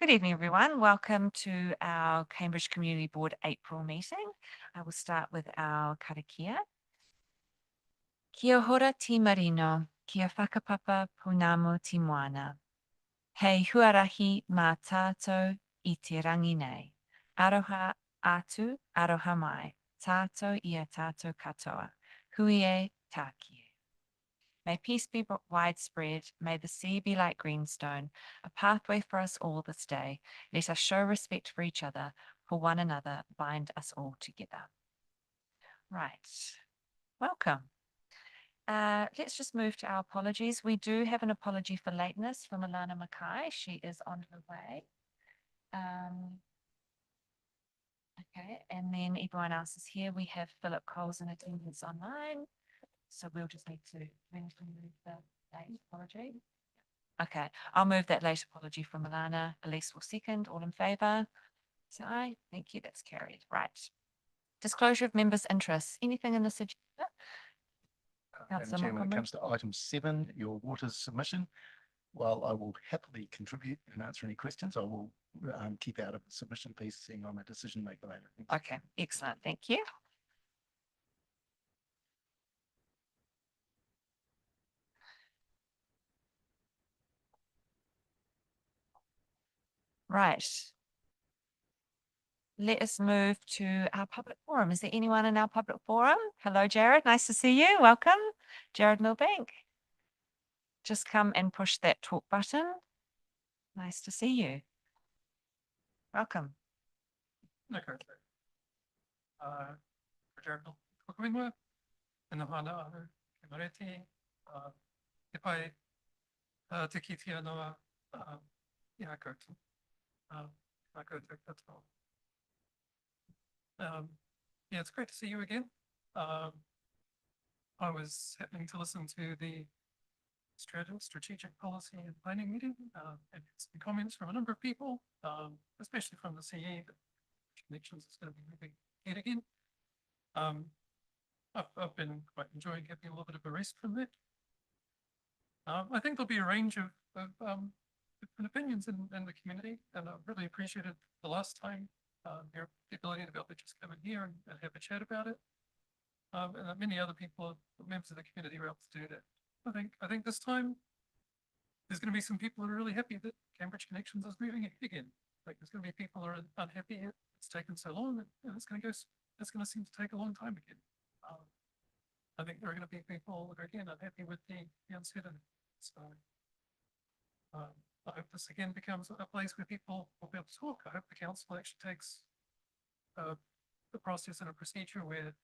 Good evening, everyone. Welcome to our Cambridge Community Board April meeting. I will start with our karakia. Kia hora ti marino, kia whakapapa punamu ti moana. Hei huarahi mā tātou I te rangi nei. Aroha atu, aroha mai. Tātou ia tātou katoa. Hui e tākie. May peace be widespread. May the sea be like greenstone, a pathway for us all this day. Let us show respect for each other, for one another, bind us all together. Right. Welcome. Let's just move to our apologies. We do have an apology for lateness from Alana Mackay. She is on her way. Okay, and then everyone else is here. We have Philip Coles in attendance online. So we'll just need to move the late apology. Okay, I'll move that late apology from Alana. Elise will second. All in favour? Say aye. Thank you. That's carried. Right. Disclosure of members' interests. Anything in this agenda? Madam Chair, when it comes to item 7, your waters submission, while I will happily contribute and answer any questions, I will keep out of the submission piece, seeing I'm a decision maker later. Okay, excellent. Thank you. Right. Let us move to our public forum. Is there anyone in our public forum? Hello, Jared. Nice to see you. Welcome. Jared Milbank. Just come and push that talk button. Nice to see you. Welcome. Okay. Jared Milbank, and the Hana, Mareti, if I to Kitia Noah, yeah, I go to, that's all. Yeah, it's great to see you again. I was happening to listen to the strategic policy and planning meeting, and some comments from a number of people, especially from the CE, that connections is going to be moving ahead again. I've been quite enjoying having a little bit of a rest from that. I think there'll be a range of different opinions in the community, and I've really appreciated the last time the ability to be able to just come in here and have a chat about it. And that many other people, members of the community, were able to do that. I think this time there's going to be some people that are really happy that Cambridge Connections is moving ahead again. Like there's going to be people that are unhappy it's taken so long, and it's going to seem to take a long time again. I think there are going to be people that are again unhappy with the uncertainty. So I hope this again becomes a place where people will be able to talk. I hope the council actually takes the process and a procedure where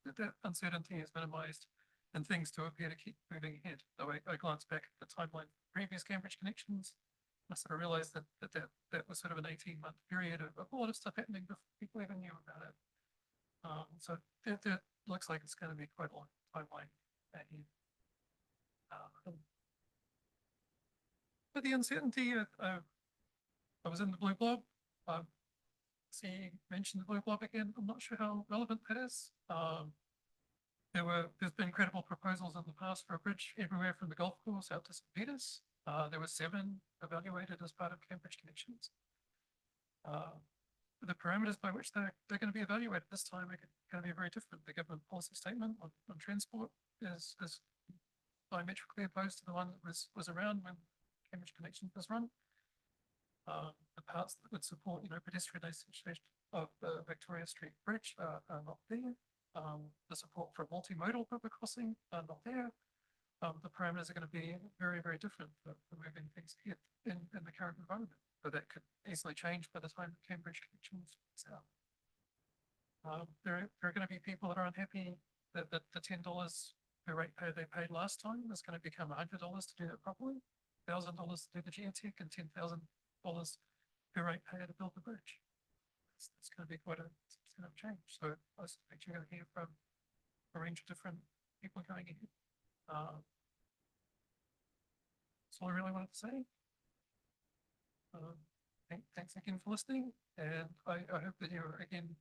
the uncertainty is minimized and things do appear to keep moving ahead. Though I glanced back at the timeline of previous Cambridge Connections, I sort of realized that was sort of an 18-month period of a lot of stuff happening before people even knew about it. So it looks like it's going to be quite a long timeline ahead. But the uncertainty, I was in the Blue Blob. See, mentioned the Blue Blob again. I'm not sure how relevant that is. There's been credible proposals in the past for a bridge everywhere from the golf course out to St. Peters. There were 7 evaluated as part of Cambridge Connections. The parameters by which they're going to be evaluated this time are going to be very different. The government policy statement on transport is diametrically opposed to the one that was around when Cambridge Connections was run. The parts that would support, pedestrianisation of the Victoria Street Bridge are not there. The support for multimodal river crossing are not there. The parameters are going to be very, very different for moving things here in the current environment. But that could easily change by the time Cambridge Connections is out. There are going to be people that are unhappy that the $10 per ratepayer they paid last time is going to become $100 to do that properly, $1,000 to do the geotech, and $10,000 per ratepayer to build the bridge. It's going to be quite a substantive change. So I suspect you're going to hear from a range of different people going ahead. That's all I really wanted to say. Thanks again for listening, and I hope that you again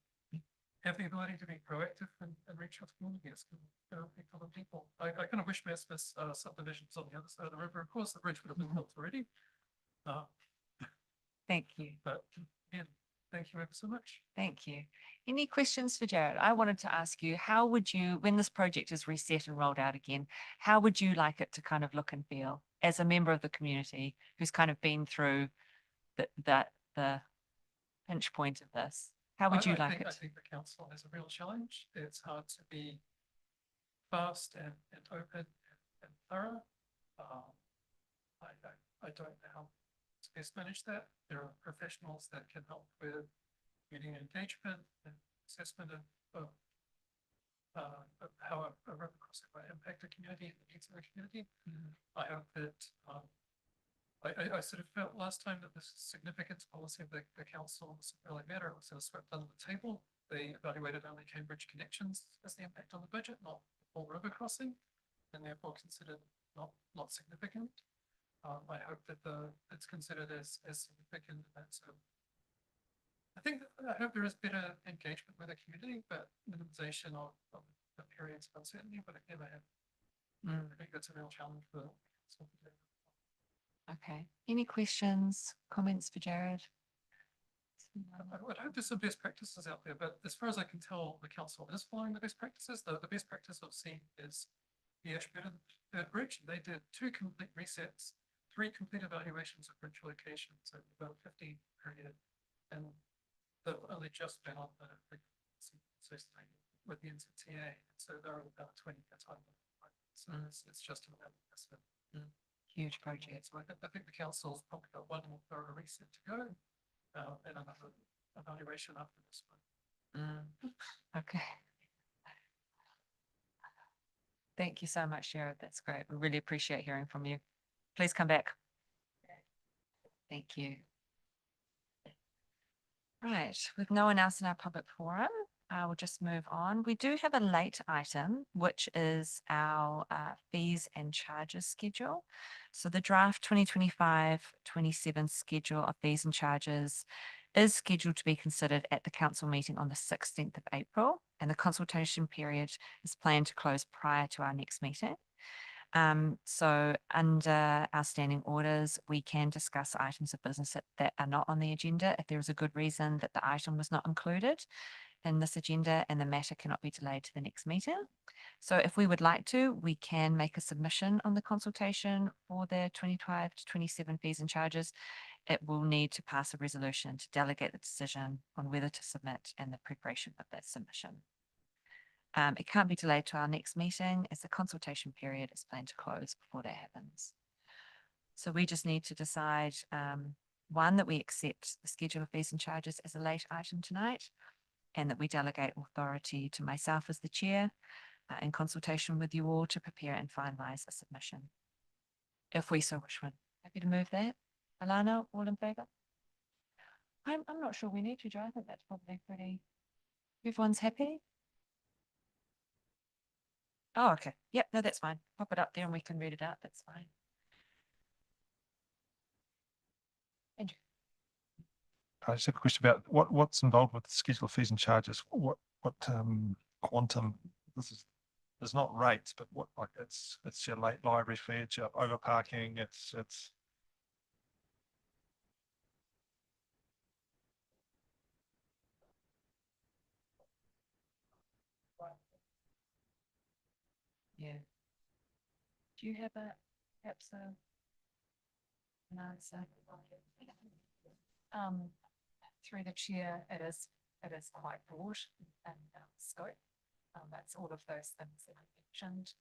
have the ability to be proactive and reach out to communities and other people. I kind of wish this subdivisions on the other side of the river. Of course, the bridge would have been built already. Thank you. But again, thank you ever so much. Thank you. Any questions for Jared? I wanted to ask you, how would you, when this project is reset and rolled out again, how would you like it to kind of look and feel as a member of the community who's kind of been through the pinch point of this? How would you like I it? think the council has a real challenge. It's hard to be fast and open and thorough. I don't know how to best manage that. There are professionals that can help with meeting engagement and assessment of how a river crossing might impact the community and the needs of the community. I hope that, I sort of felt last time that this significance policy of the council doesn't really matter. It was sort of swept under the table. They evaluated only Cambridge connections as the impact on the budget, not the full river crossing, and therefore considered not significant. I hope that it's considered as significant. That's I hope there is better engagement with the community, but minimization of the periods of uncertainty, but again, I think that's a real challenge for the council to do. Okay. Any questions, comments for Jared? I would hope there's some best practices out there, but as far as I can tell, the council is following the best practices. The best practice I've seen is the Ashburton Third Bridge. They did 2 complete resets, 3 complete evaluations of bridge locations over about 15 period. And they've only just been on the system with the NZTA. So they're about 20 at a time. So it's just an investment. Huge project. So I think the council's probably got one more thorough reset to go. And another evaluation after this one. Okay. Thank you so much, Jared. That's great. We really appreciate hearing from you. Please come back. Thank you. Right, with no one else in our public forum, I will just move on. We do have a late item, which is our fees and charges schedule. So the draft 2025-27 schedule of fees and charges is scheduled to be considered at the council meeting on the 16th of April, and the consultation period is planned to close prior to our next meeting. So under our standing orders, we can discuss items of business that are not on the agenda if there is a good reason that the item was not included in this agenda and the matter cannot be delayed to the next meeting. So if we would like to, we can make a submission on the consultation for the 25-27 fees and charges. It will need to pass a resolution to delegate the decision on whether to submit and the preparation of that submission. It can't be delayed to our next meeting as the consultation period is planned to close before that happens. So we just need to decide, one, that we accept the schedule of fees and charges as a late item tonight, and that we delegate authority to myself as the chair in consultation with you all to prepare and finalize a submission. If we so wish one. Happy to move that. Alana, all in favour? I'm not sure we need to, Joe. I think that's probably pretty, everyone's happy? Oh, okay. Yep, no, that's fine. Pop it up there and we can read it out. That's fine. Andrew. I just have a question about what's involved with the schedule of fees and charges. What quantum? There's not rates, but what, like it's your late library fee, it's your overparking, it's Yeah. Do you have perhaps an answer? Through the chair, it is quite broad in scope. That's all of those things that I mentioned.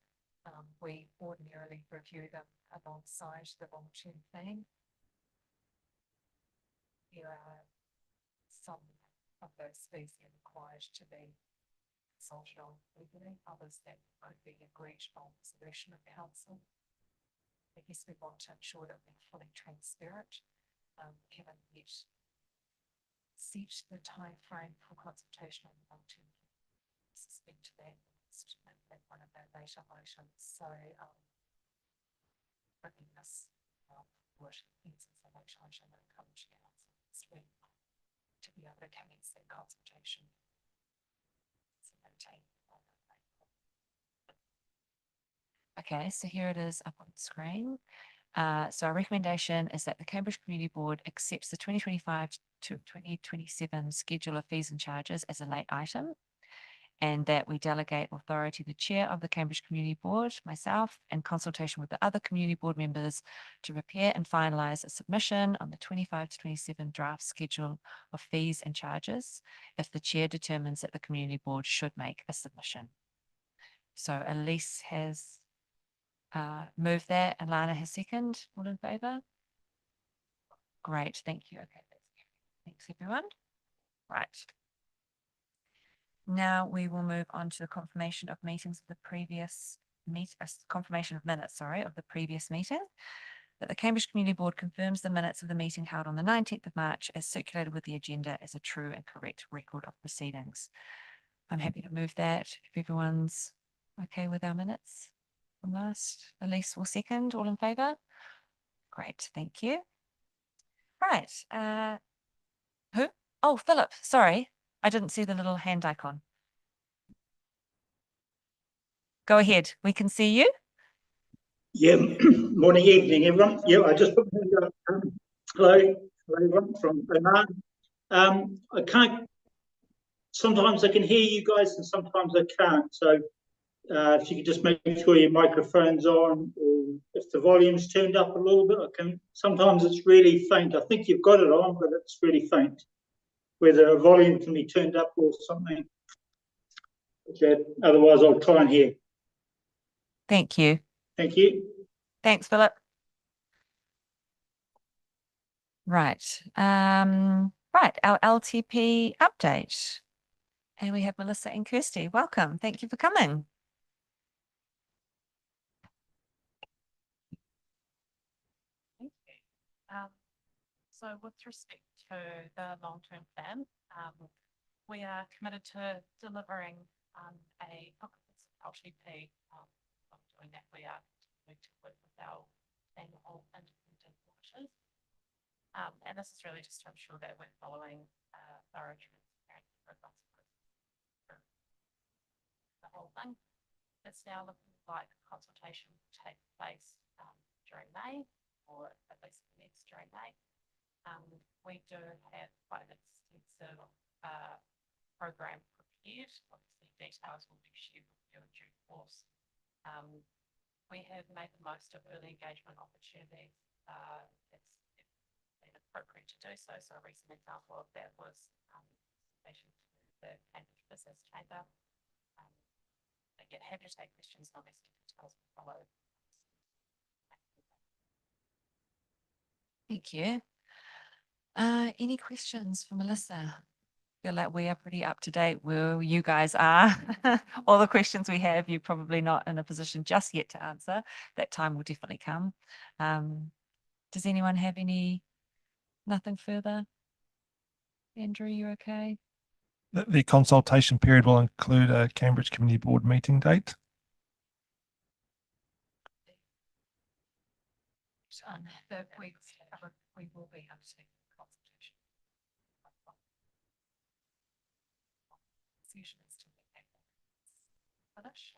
We ordinarily review them alongside the volunteer thing. There are some of those fees that are required to be consulted on legally, others that might be agreed on resolution of council. I guess we want to ensure that we're fully transparent, given yet set the time frame for consultation on the volunteer. Suspect to that at one of our later items. So bringing this what is a later item that comes to council this week to be able to commence that consultation. Okay, so here it is up on the screen. So our recommendation is that the Cambridge Community Board accepts the 2025 to 2027 schedule of fees and charges as a late item, and that we delegate authority to the chair of the Cambridge Community Board, myself, in consultation with the other community board members, to prepare and finalize a submission on the 25 to 27 draft schedule of fees and charges if the chair determines that the community board should make a submission. So Elise has moved that, and Lana has second. All in favour? Great, thank you. Okay, thanks everyone. Right. Now we will move on to the confirmation of meetings of the previous confirmation of minutes, sorry, of the previous meeting. That the Cambridge Community Board confirms the minutes of the meeting held on the 19th of March as circulated with the agenda as a true and correct record of proceedings. I'm happy to move that if everyone's okay with our minutes from last. Elise will second. All in favour? Great, thank you. Right. Who? Oh, Philip, sorry. I didn't see the little hand icon. Go ahead. We can see you. Yeah, morning, evening, everyone. Yeah, I just put hello everyone from Oman. I can't. Sometimes I can hear you guys, and sometimes I can't. So, if you could just make sure your microphone's on, or if the volume's turned up a little bit, I can. Sometimes it's really faint. I think you've got it on, but it's really faint. Whether a volume can be turned up or something. Okay. Otherwise, I'll try and hear. Thank you. Thank you. Thanks, Philip. Right. Right, our LTP update. And we have Melissa and Kirsty. Welcome. Thank you for coming. Thank you. So with respect to the long-term plan, we are committed to delivering a comprehensive LTP. Of doing that, we are going to work with our annual independent auditors. And this is really just to ensure that we're following thorough, transparent, robust process. The whole thing. It's now looking like consultation will take place during May, or at least next during May. We do have quite an extensive program prepared. Obviously, details will be shared with you in due course. We have made the most of early engagement opportunities. It's been appropriate to do so. So a recent example of that was the Cambridge Business Chamber. Again, happy to take questions on these details follow. Thank you. Any questions for Melissa? Feel like we are pretty up to date where you guys are. All the questions we have, you're probably not in a position just yet to answer. That time will definitely come. Does anyone have nothing further? Andrew, you okay? The consultation period will include a Cambridge Community Board meeting date. We will be undertaking the consultation. Decision is to finish.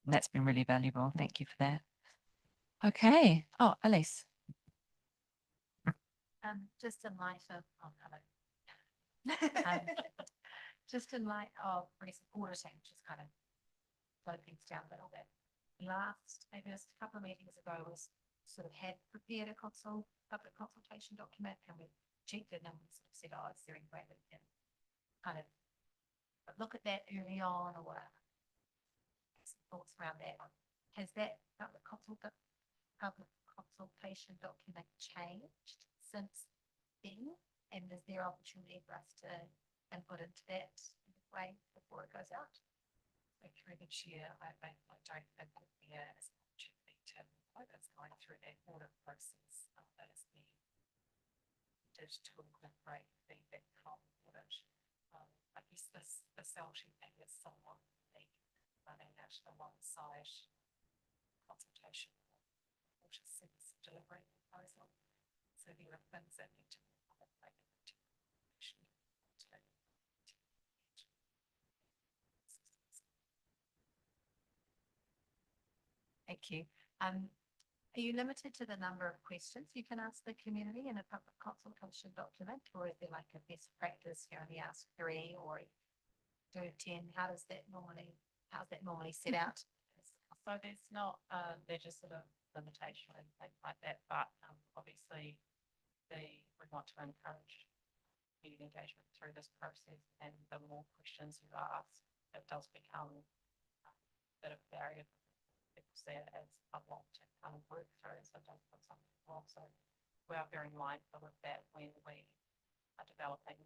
That's been really valuable. Thank you for that. Okay. Oh, Elise. Just in light of just in light of recent auditing, which is kind of slowed things down a little bit. Maybe just a couple of meetings ago, was sort of had prepared a public consultation document, and we checked it and we sort of said, oh, is there any way that we can kind of look at that early on, or some thoughts around that? Has that public consultation document changed since then? And is there opportunity for us to input into that way before it goes out? Through the chair, I don't think that there is an opportunity to that's going through that audit process that is being did to incorporate feedback from audit. I guess this LTP is somewhat unique, running at alongside consultation water service delivery proposal. So there are things that need to be incorporated into the Thank you. Are you limited to the number of questions you can ask the community in a public consultation document, or is there like a best practice, you only ask 3 or do 10? How's that normally set out? So there's not a legislative limitation or anything like that, but obviously we want to encourage community engagement through this process, and the more questions you ask, it does become a bit of a barrier. People see it as a lot to kind of work through, so it does put something wrong. So we are very mindful of that when we are developing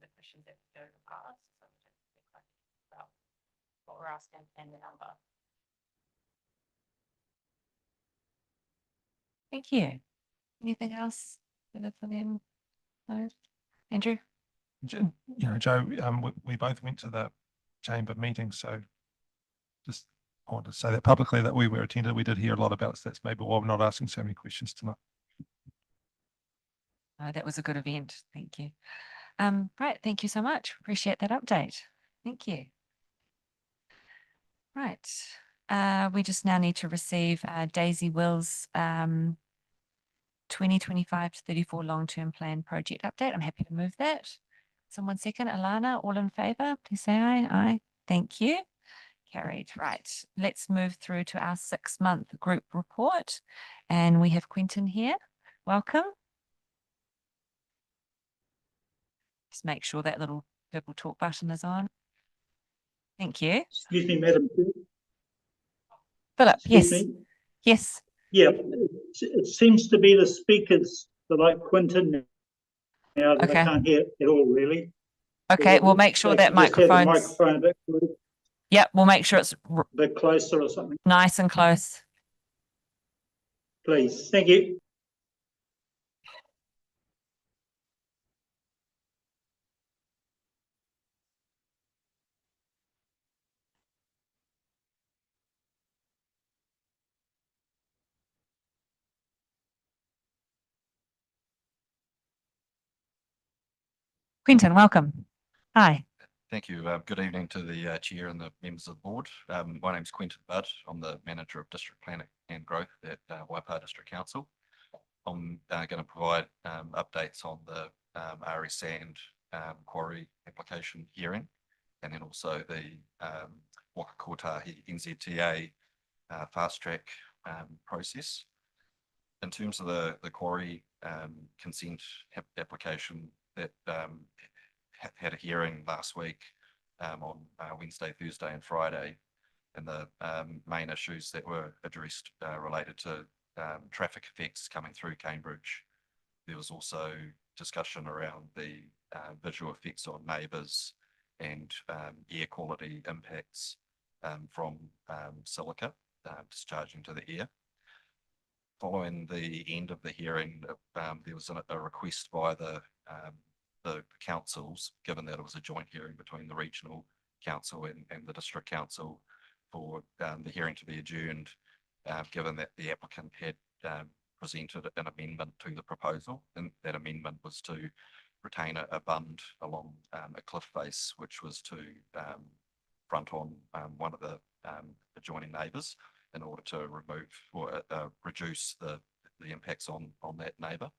the questions that we do ask. So we don't think about what we're asking and the number. Thank you. Anything else for them? No? Andrew? You know, Joe, we both went to the chamber meeting, so just I want to say that publicly that we were attended. We did hear a lot about it. So that's maybe why we're not asking so many questions tonight. That was a good event. Thank you. Right. Thank you so much. Appreciate that update. Thank you. Right. We just now need to receive Daisy Will's 2025 to 34 long-term plan project update. I'm happy to move that. Someone second. Alana, all in favour, please say aye. Aye. Thank you. Carried. Right. Let's move through to our 6-month group report. And we have Quentin here. Welcome. Just make sure that little purple talk button is on. Thank you. Excuse me, Madam Chair. Philip, Excuse yes. me. Yes. Yeah, it seems to be the speakers that like Quentin now that Okay. I can't hear at all, really. Okay, we'll make sure that Just have the microphone's. microphone a Yep, we'll make sure it's bit closer or something, nice and close. please. Thank you. Quentin, welcome. Hi. Thank you. Good evening to the Chair and the members of the board. My name is Quentin Budd. I'm the Manager of District Planning and Growth at Waipawa District Council. I'm going to provide updates on the RE Sand quarry application hearing, and then also the Waka Kotahi NZTA fast track process. In terms of the quarry consent application that had a hearing last week on Wednesday, Thursday and Friday, and the main issues that were addressed related to traffic effects coming through Cambridge. There was also discussion around the visual effects on neighbours and air quality impacts from silica discharging to the air. Following the end of the hearing, there was a request by the councils, given that it was a joint hearing between the regional council and the district council, for the hearing to be adjourned, given that the applicant had presented an amendment to the proposal, and that amendment was to retain a bund along a cliff face, which was to front on one of the adjoining neighbours in order to remove or reduce the impacts on that neighbour.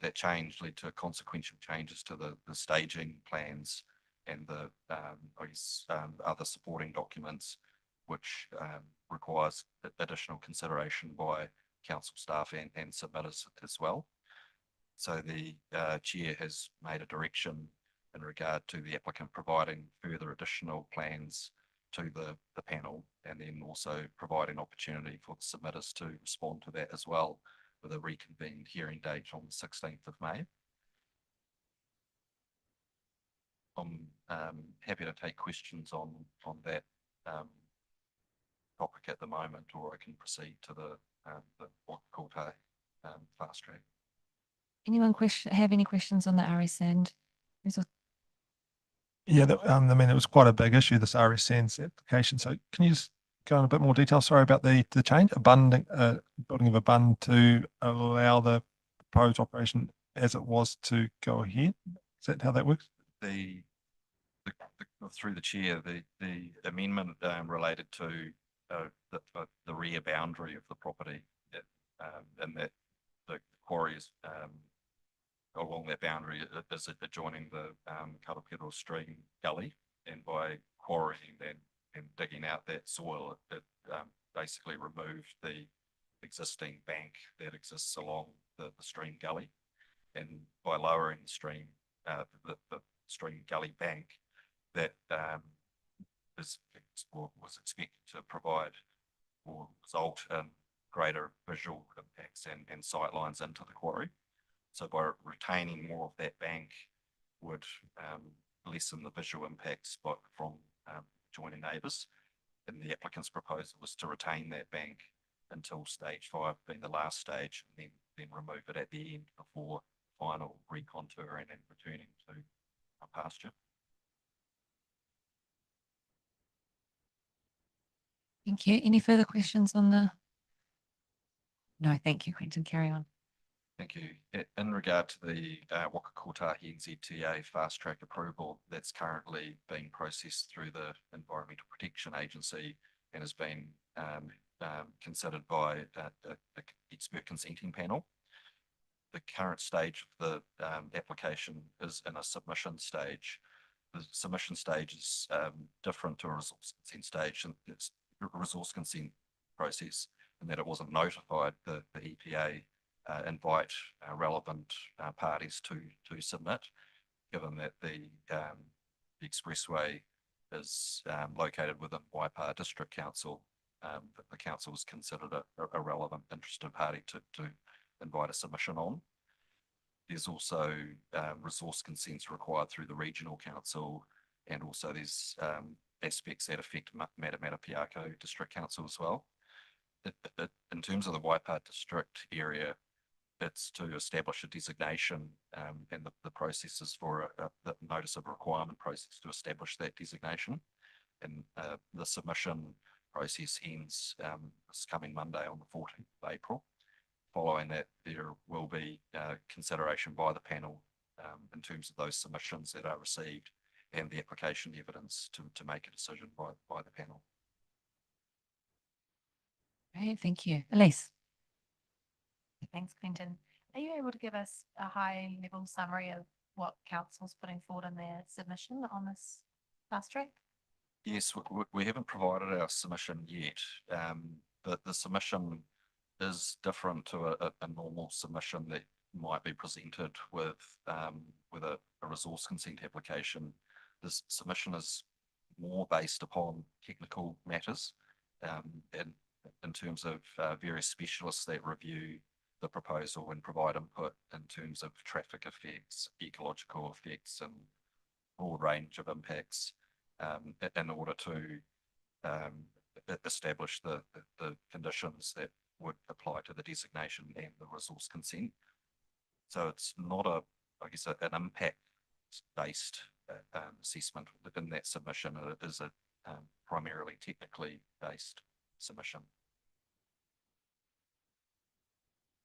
That change led to consequential changes to the staging plans and the other supporting documents, which requires additional consideration by council staff and submitters as well. So the chair has made a direction in regard to the applicant providing further additional plans to the panel, and then also providing opportunity for the submitters to respond to that as well, with a reconvened hearing date on the 16th of May. I'm happy to take questions on that topic at the moment, or I can proceed to the Waka Kotahi fast track. Anyone have any questions on the RE Sand? Yeah, I mean, it was quite a big issue, this RE Sands application. So can you just go in a bit more detail? Sorry about the change, building of a bund to allow the proposed operation as it was to go ahead. Is that how that works? Through the chair, the amendment related to the rear boundary of the property, and that the quarry is along that boundary is adjoining the Karapiro stream gully, and by quarrying and digging out that soil, it basically removed the existing bank that exists along the stream gully, and by lowering the stream gully bank, that was expected to provide or result in greater visual impacts and sight lines into the quarry. So by retaining more of that bank would lessen the visual impacts from adjoining neighbours. And the applicant's proposal was to retain that bank until stage 5 being the last stage, and then remove it at the end before final recontouring and returning to a pasture. Thank you. Any further questions on the? No, thank you, Quentin. Carry on. Thank you. In regard to the Waka Kotahi NZTA fast track approval that's currently being processed through the Environmental Protection Agency and has been considered by the expert consenting panel, the current stage of the application is in a submission stage. The submission stage is different to a resource consent stage, and it's a resource consent process, and that it wasn't notified the EPA invite relevant parties to submit, given that the expressway is located within Waipa District Council. The council was considered a relevant interested party to invite a submission on. There's also resource consents required through the regional council, and also there's aspects that affect Matamata District Council as well. In terms of the Waipa District area, it's to establish a designation, and the process is for the notice of requirement process to establish that designation. And the submission process ends this coming Monday on the 14th of April. Following that, there will be consideration by the panel in terms of those submissions that are received and the application evidence to make a decision by the panel. Right, thank you. Elise. Thanks, Quentin. Are you able to give us a high level summary of what council's putting forward in their submission on this fast track? Yes, we haven't provided our submission yet, but the submission is different to a normal submission that might be presented with a resource consent application. This submission is more based upon technical matters, and in terms of various specialists that review the proposal and provide input in terms of traffic effects, ecological effects, and broad range of impacts, in order to establish the conditions that would apply to the designation and the resource consent. So it's not an impact-based assessment within that submission. It is a primarily technically based submission.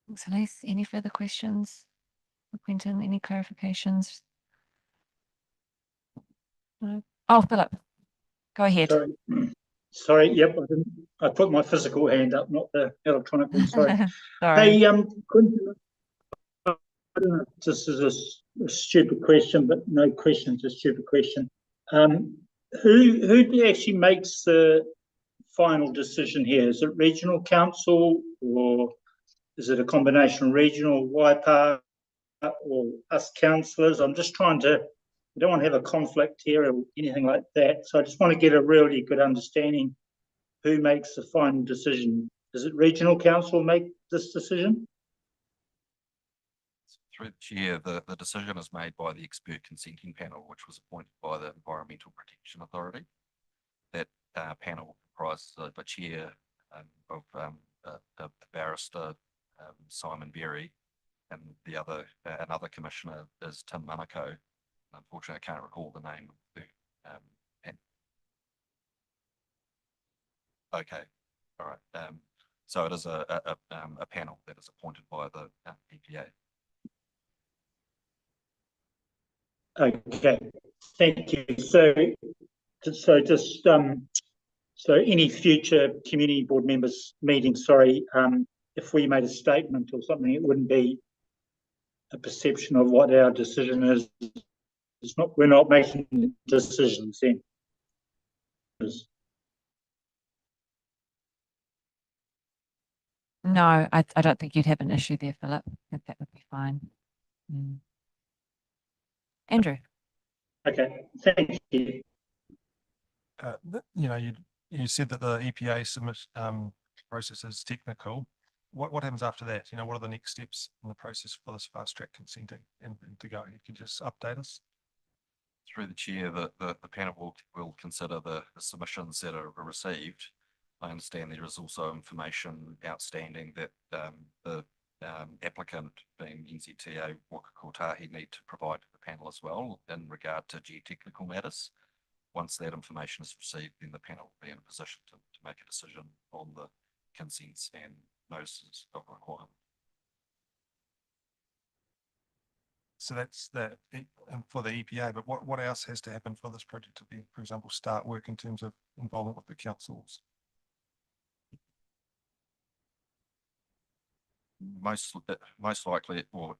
Thanks, Elise. Any further questions? Quentin, any clarifications? No. Oh, Philip, go ahead. Sorry. Yep, I put my physical hand up, not the electronic one. Sorry. Sorry. Hey, Quentin, I don't know if this is a stupid question, but no question's a stupid question. Who actually makes the final decision here? Is it regional council, or is it a combination of regional, Waipa, or us councillors? I'm just trying to, I don't want to have a conflict here or anything like that. So I just want to get a really good understanding who makes the final decision. Does it regional council make this decision? Through the chair, the decision is made by the expert consenting panel, which was appointed by the Environmental Protection Authority. That panel comprises the chair of a barrister, Simon Berry, and another commissioner is Tim Manako. Unfortunately, I can't recall the name of the Okay, all right. So it is a panel that is appointed by the EPA. Okay, thank you. So any future community board members meetings, if we made a statement or something, it wouldn't be a perception of what our decision is. It's not, we're not making decisions then. No, I don't think you'd have an issue there, Philip. I think that would be fine. Andrew. Okay, thank you. You know, you said that the EPA process is technical. What happens after that? You know, what are the next steps in the process for this fast track consenting and to go? You can just update us. Through the chair, the panel will consider the submissions that are received. I understand there is also information outstanding that the applicant, being NZTA Waka Kotahi, need to provide to the panel as well in regard to geotechnical matters. Once that information is received, then the panel will be in a position to make a decision on the consents and notices of requirement. So that's that for the EPA, but what else has to happen for this project to be, for example, start work in terms of involvement with the councils? Most likely, or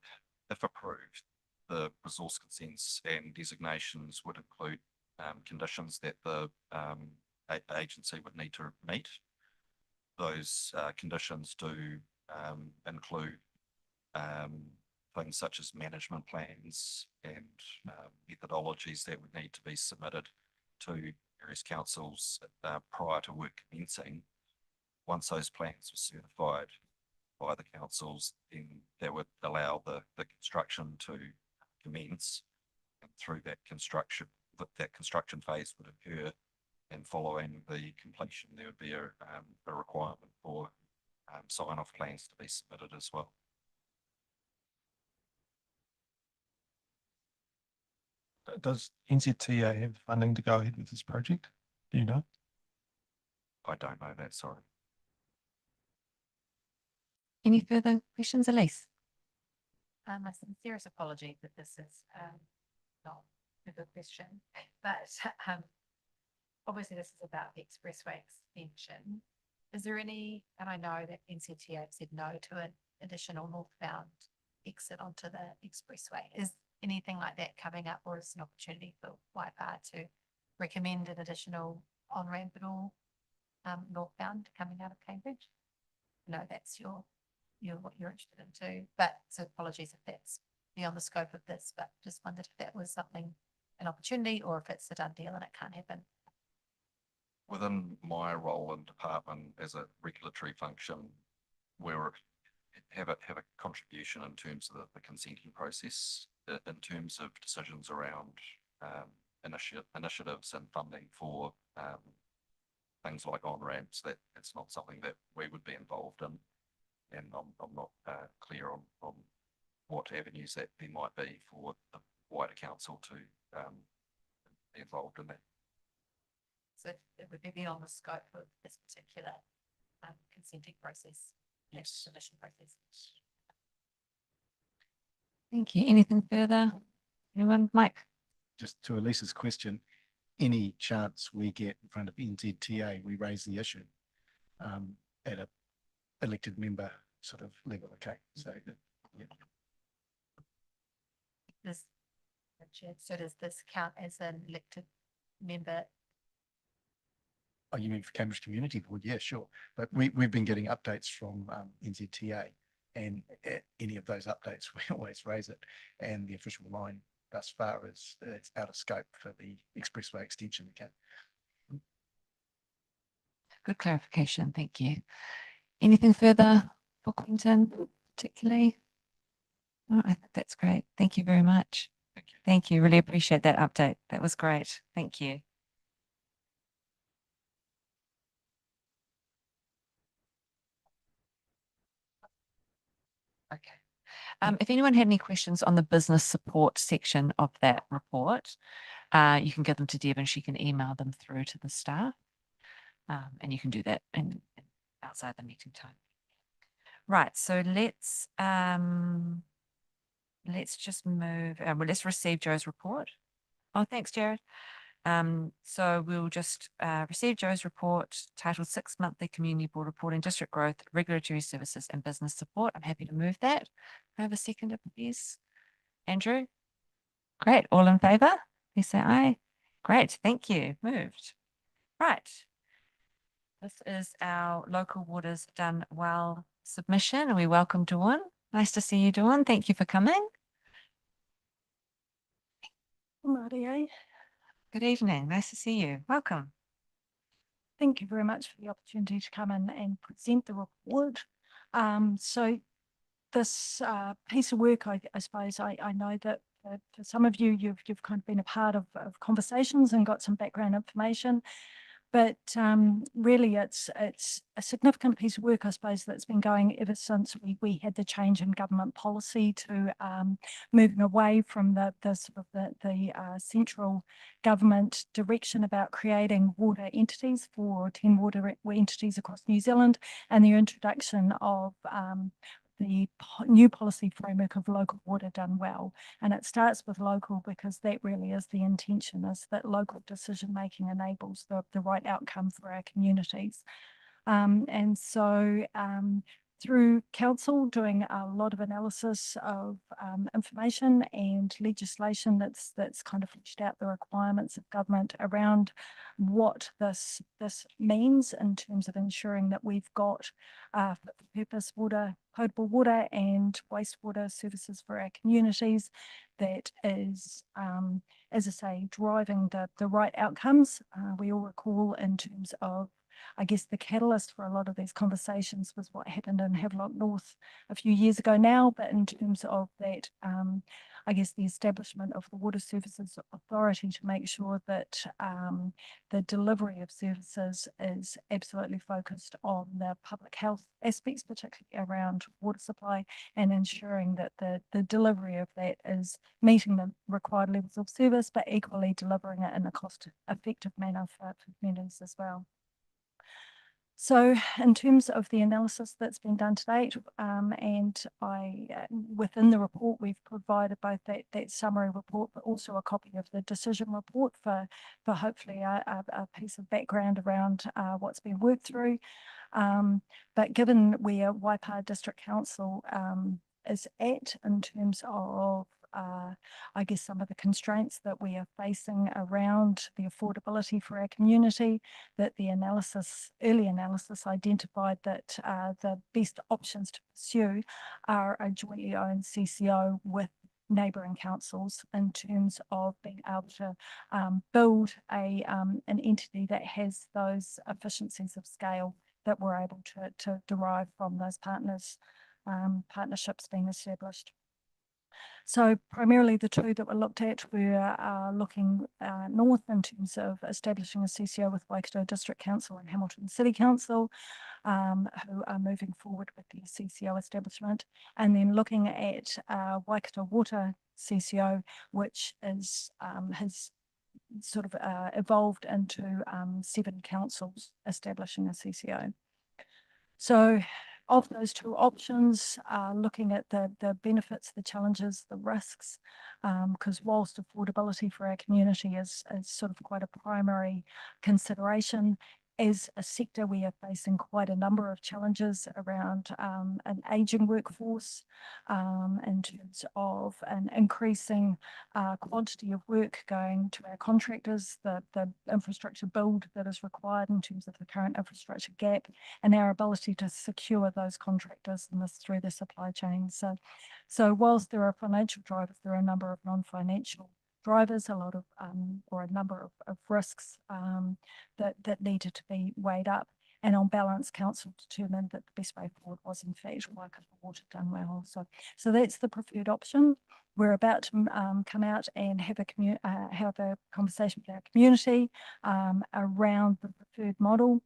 if approved, the resource consents and designations would include conditions that the agency would need to meet. Those conditions do include things such as management plans and methodologies that would need to be submitted to various councils prior to work commencing. Once those plans were certified by the councils, then that would allow the construction to commence, and through that construction phase would occur, and following the completion there would be a requirement for sign-off plans to be submitted as well. Does NZTA have funding to go ahead with this project? Do you know? I don't know that, sorry. Any further questions, Elise? My sincerest apology that this is not a good question, but obviously this is about the expressway extension. Is there any, and I know that NZTA said no to an additional northbound exit onto the expressway. Is anything like that coming up, or is an opportunity for Waipā to recommend an additional on-ramp at all northbound coming out of Cambridge? No, that's what you're interested in too, but so apologies if that's beyond the scope of this, but just wondered if that was something, an opportunity, or if it's a done deal and it can't happen. Within my role in department as a regulatory function, we have a contribution in terms of the consenting process, in terms of decisions around initiatives and funding for things like on-ramps. That it's not something that we would be involved in, and I'm not clear on what avenues that there might be for the wider council to be involved in that. So it would be beyond the scope of this particular consenting process. Yes. Submission process. Thank you. Anything further? Anyone? Mike? Just to Elisa's question, any chance we get in front of NZTA, we raise the issue at a elected member sort of level. Okay, so yeah. So does this count as an elected member? Oh, you mean for Cambridge Community Board? Yeah, sure. But we've been getting updates from NZTA, and at any of those updates, we always raise it. And the official line thus far is it's out of scope for the expressway extension. Okay. Good clarification. Thank you. Anything further for Quentin, particularly? Oh, I think that's great. Thank you very much. Thank you. Thank you. Really appreciate that update. That was great. Thank you. Okay. If anyone had any questions on the business support section of that report, you can give them to Deb and she can email them through to the staff. And you can do that outside the meeting time. Right, so let's just move, well, let's receive Joe's report. Oh, thanks, Jared. So we'll just receive Joe's report titled 6 Monthly Community Board Reporting District Growth, Regulatory Services and Business Support. I'm happy to move that. Can I have a seconder, please? Andrew? Great, all in favour? Please say aye. Great, thank you, moved. Right. This is our Local Waters Done Well submission, and we welcome Dawn. Nice to see you, Dawn. Thank you for coming. Maria, Good evening. Nice to see you. Welcome. thank you very much for the opportunity to come in and present the report. So this piece of work, I suppose, I know that for some of you, you've kind of been a part of conversations and got some background information. But really, it's a significant piece of work, I suppose, that's been going ever since we had the change in government policy to moving away from the sort of the central government direction about creating water entities for 10 water entities across New Zealand, and the introduction of the new policy framework of local water done well. And it starts with local because that really is the intention, is that local decision making enables the right outcome for our communities. And so through council doing a lot of analysis of information and legislation that's kind of fleshed out the requirements of government around what this means in terms of ensuring that we've got fit for purpose water, potable water and wastewater services for our communities that is, as I say, driving the right outcomes. We all recall in terms of, I guess, the catalyst for a lot of these conversations was what happened in Havelock North a few years ago now, but in terms of that, I guess the establishment of the Water Services Authority to make sure that the delivery of services is absolutely focused on the public health aspects, particularly around water supply, and ensuring that the delivery of that is meeting the required levels of service, but equally delivering it in a cost-effective manner for communities as well. So in terms of the analysis that's been done to date, and within the report, we've provided both that summary report, but also a copy of the decision report for hopefully a piece of background around what's been worked through. But given where Waipawa District Council is at in terms of I guess some of the constraints that we are facing around the affordability for our community, that the early analysis identified that the best options to pursue are a jointly owned CCO with neighbouring councils in terms of being able to build an entity that has those efficiencies of scale that we're able to derive from those partnerships being established. So primarily the two that were looked at were looking north in terms of establishing a CCO with Waikato District Council and Hamilton City Council, who are moving forward with the CCO establishment, and then looking at Waikato Water CCO, which is has sort of evolved into 7 councils establishing a CCO. So of those two options, looking at the benefits, the challenges, the risks, because whilst affordability for our community is sort of quite a primary consideration, as a sector, we are facing quite a number of challenges around an ageing workforce in terms of an increasing quantity of work going to our contractors, the infrastructure build that is required in terms of the current infrastructure gap, and our ability to secure those contractors and this through the supply chain. So whilst there are financial drivers, there are a number of non-financial drivers, a lot of or a number of risks that needed to be weighed up, and on balance council determined that the best way forward was in fact Waikato Water Done Well. So that's the preferred option. We're about to come out and have a conversation with our community around the preferred model.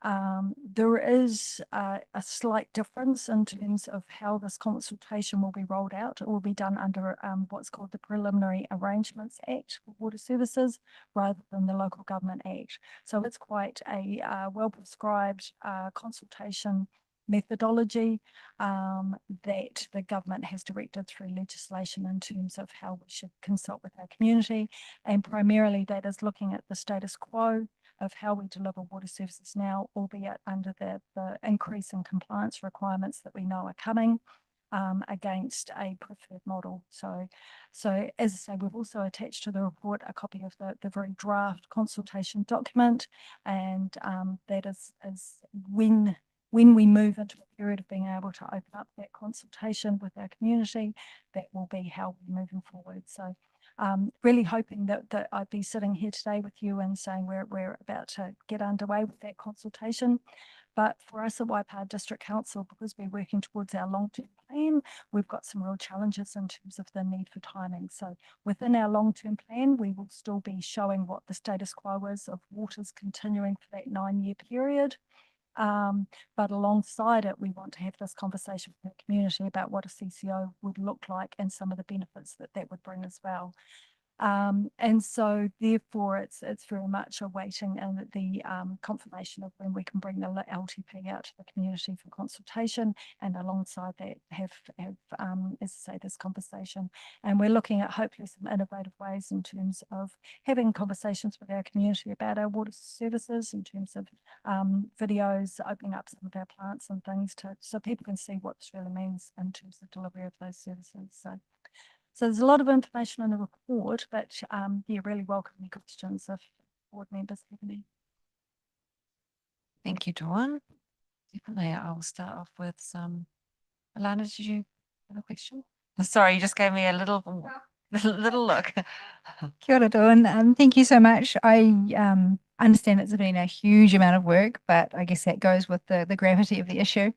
There is a slight difference in terms of how this consultation will be rolled out. It will be done under what's called the Preliminary Arrangements Act for Water Services rather than the Local Government Act. So it's quite a well-prescribed consultation methodology that the government has directed through legislation in terms of how we should consult with our community. And primarily that is looking at the status quo of how we deliver water services now, albeit under the increase in compliance requirements that we know are coming against a preferred model. So as I say, we've also attached to the report a copy of the very draft consultation document, and that is when we move into a period of being able to open up that consultation with our community, that will be how we're moving forward. So really hoping that I'd be sitting here today with you and saying we're about to get underway with that consultation. But for us at Waipawa District Council, because we're working towards our long-term plan, we've got some real challenges in terms of the need for timing. So within our long-term plan, we will still be showing what the status quo is of waters continuing for that 9-year period. But alongside it, we want to have this conversation with the community about what a CCO would look like and some of the benefits that would bring as well. And so therefore it's very much awaiting and the confirmation of when we can bring the LTP out to the community for consultation, and alongside that have as I say, this conversation. And we're looking at hopefully some innovative ways in terms of having conversations with our community about our water services, in terms of videos, opening up some of our plants and things so people can see what this really means in terms of delivery of those services. So there's a lot of information in the report, but yeah, really welcome any questions if board members have any. Thank you, Dawn. Definitely, I'll start off with some. Alana, did you have a question? Sorry, you just gave me a little look. Kia ora, Dawn. Thank you so much. I understand it's been a huge amount of work, but I guess that goes with the gravity of the issue.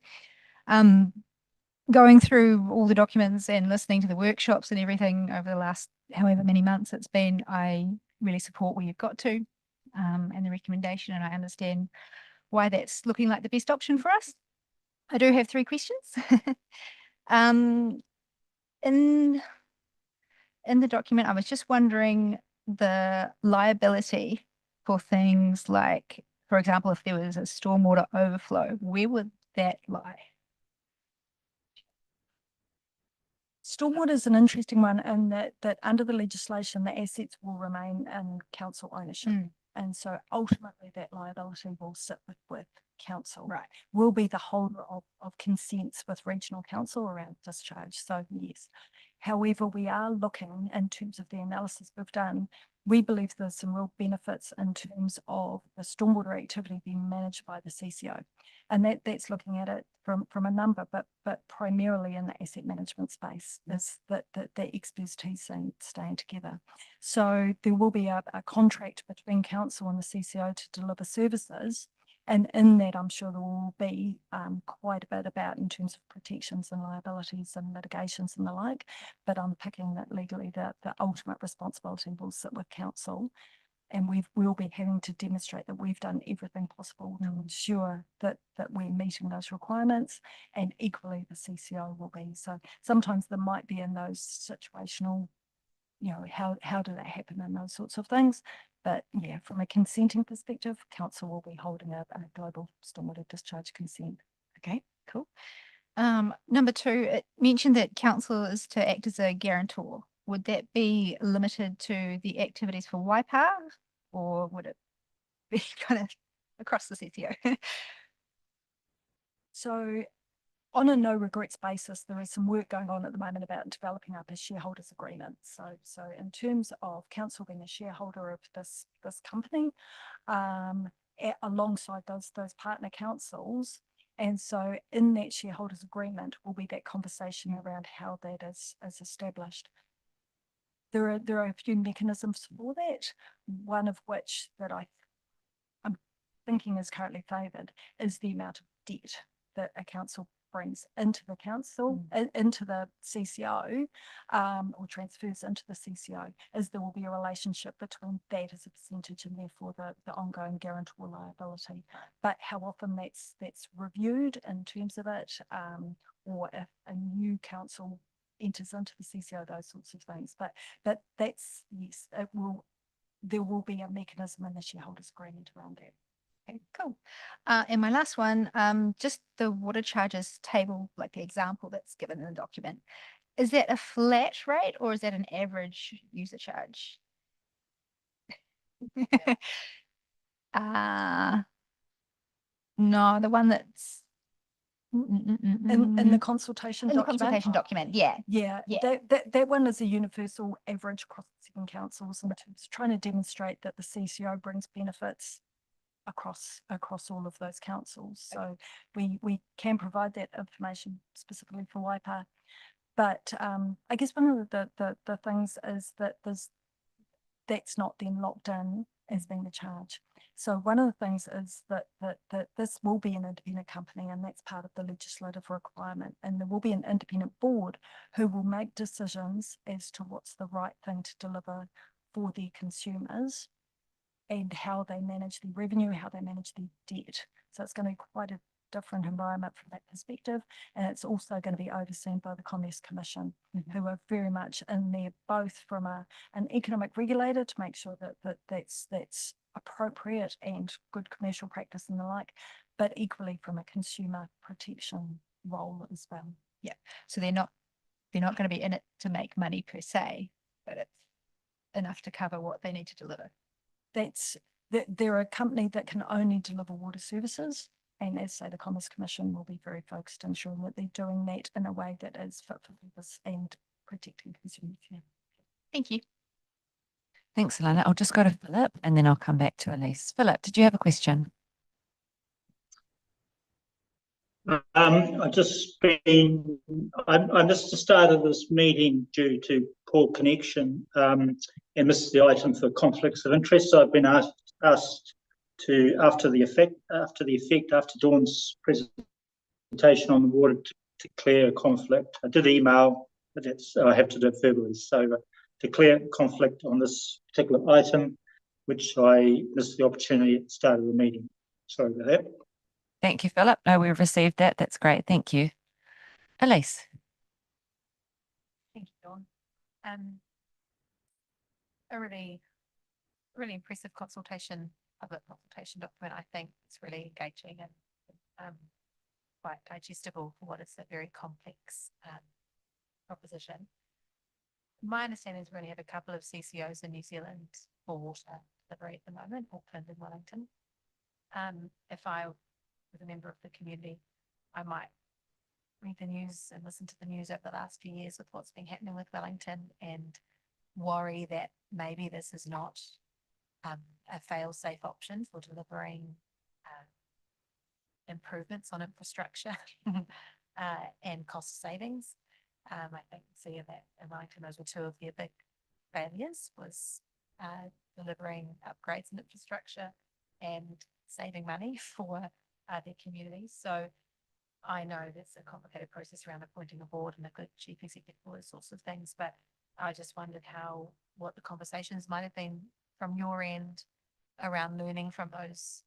Going through all the documents and listening to the workshops and everything over the last however many months it's been, I really support where you've got to and the recommendation, and I understand why that's looking like the best option for us. I do have 3 questions. In the document, I was just wondering the liability for things like, for example, if there was a stormwater overflow, where would that lie? Stormwater is an interesting one in that under the legislation, the assets will remain in council ownership. And so ultimately that liability will sit with council. Right. We'll be the holder of consents with regional council around discharge. So yes. However, we are looking in terms of the analysis we've done, we believe there's some real benefits in terms of the stormwater activity being managed by the CCO. And that's looking at it from a number, but primarily in the asset management space, is that the expertise staying together. So there will be a contract between council and the CCO to deliver services. And in that, I'm sure there will be quite a bit about in terms of protections and liabilities and mitigations and the like, but I'm picking that legally the ultimate responsibility will sit with council. And we'll be having to demonstrate that we've done everything possible to ensure that we're meeting those requirements, and equally the CCO will be. So sometimes there might be in those situational, you know, how did that happen and those sorts of things. But yeah, from a consenting perspective, council will be holding a global stormwater discharge consent. Okay, cool. Number 2, it mentioned that council is to act as a guarantor. Would that be limited to the activities for Waipawa, or would it be kind of across the CCO? So on a no regrets basis, there is some work going on at the moment about developing up a shareholders agreement. So in terms of council being a shareholder of this company, alongside those partner councils. And so in that shareholders agreement will be that conversation around how that is established. There are a few mechanisms for that, one of which that I'm thinking is currently favoured is the amount of debt that a council brings into the council, into the CCO, or transfers into the CCO, is there will be a relationship between that as a percentage and therefore the ongoing guarantor liability. But how often that's reviewed in terms of it, or if a new council enters into the CCO, those sorts of things. But that's, yes, there will be a mechanism in the shareholders agreement around that. Okay, cool. And my last one, just the water charges table, like the example that's given in the document. Is that a flat rate or is that an average user charge? No, the one that's In the consultation in the document. consultation document, yeah. Yeah, Yeah. that one is a universal average across the 7 councils in terms of trying to demonstrate that the CCO brings benefits across all of those councils. So we can provide that information specifically for Waipa. But I guess one of the things is that that's not then locked in as being the charge. So one of the things is that this will be an independent company, and that's part of the legislative requirement. And there will be an independent board who will make decisions as to what's the right thing to deliver for their consumers and how they manage the revenue, how they manage the debt. So it's going to be quite a different environment from that perspective. And it's also going to be overseen by the Commerce Commission, who are very much in there, both from an economic regulator to make sure that's appropriate and good commercial practice and the like, but equally from a consumer protection role as well. Yeah. So they're not going to be in it to make money per se, but it's enough to cover what they need to deliver. They're a company that can only deliver water services. And as say, the Commerce Commission will be very focused on ensuring that they're doing that in a way that is fit for purpose and protecting consumers. Yeah. Thank you. Thanks, Alana. I'll just go to Philip and then I'll come back to Elise. Philip, did you have a question? I missed the start of this meeting due to poor connection, and missed the item for conflicts of interest. So I've been asked to, after Dawn's presentation on the water, to declare a conflict. I did email, but I have to do it verbally. So declare conflict on this particular item, which I missed the opportunity at the start of the meeting. Sorry about that. Thank you, Philip. No, we've received that. That's great. Thank you. Elise. Thank you, Dawn. A really impressive public consultation document. I think it's really engaging and quite digestible for what is a very complex proposition. My understanding is we only have a couple of CCOs in New Zealand for water delivery at the moment, Auckland and Wellington. If I was a member of the community, I might read the news and listen to the news over the last few years with what's been happening with Wellington and worry that maybe this is not a fail-safe option for delivering improvements on infrastructure and cost savings. I think seeing that in Wellington, those were two of their big failures, was delivering upgrades in infrastructure and saving money for their communities. So I know there's a complicated process around appointing a board and a good chief executive, all those sorts of things, but I just wondered what the conversations might have been from your end around learning from those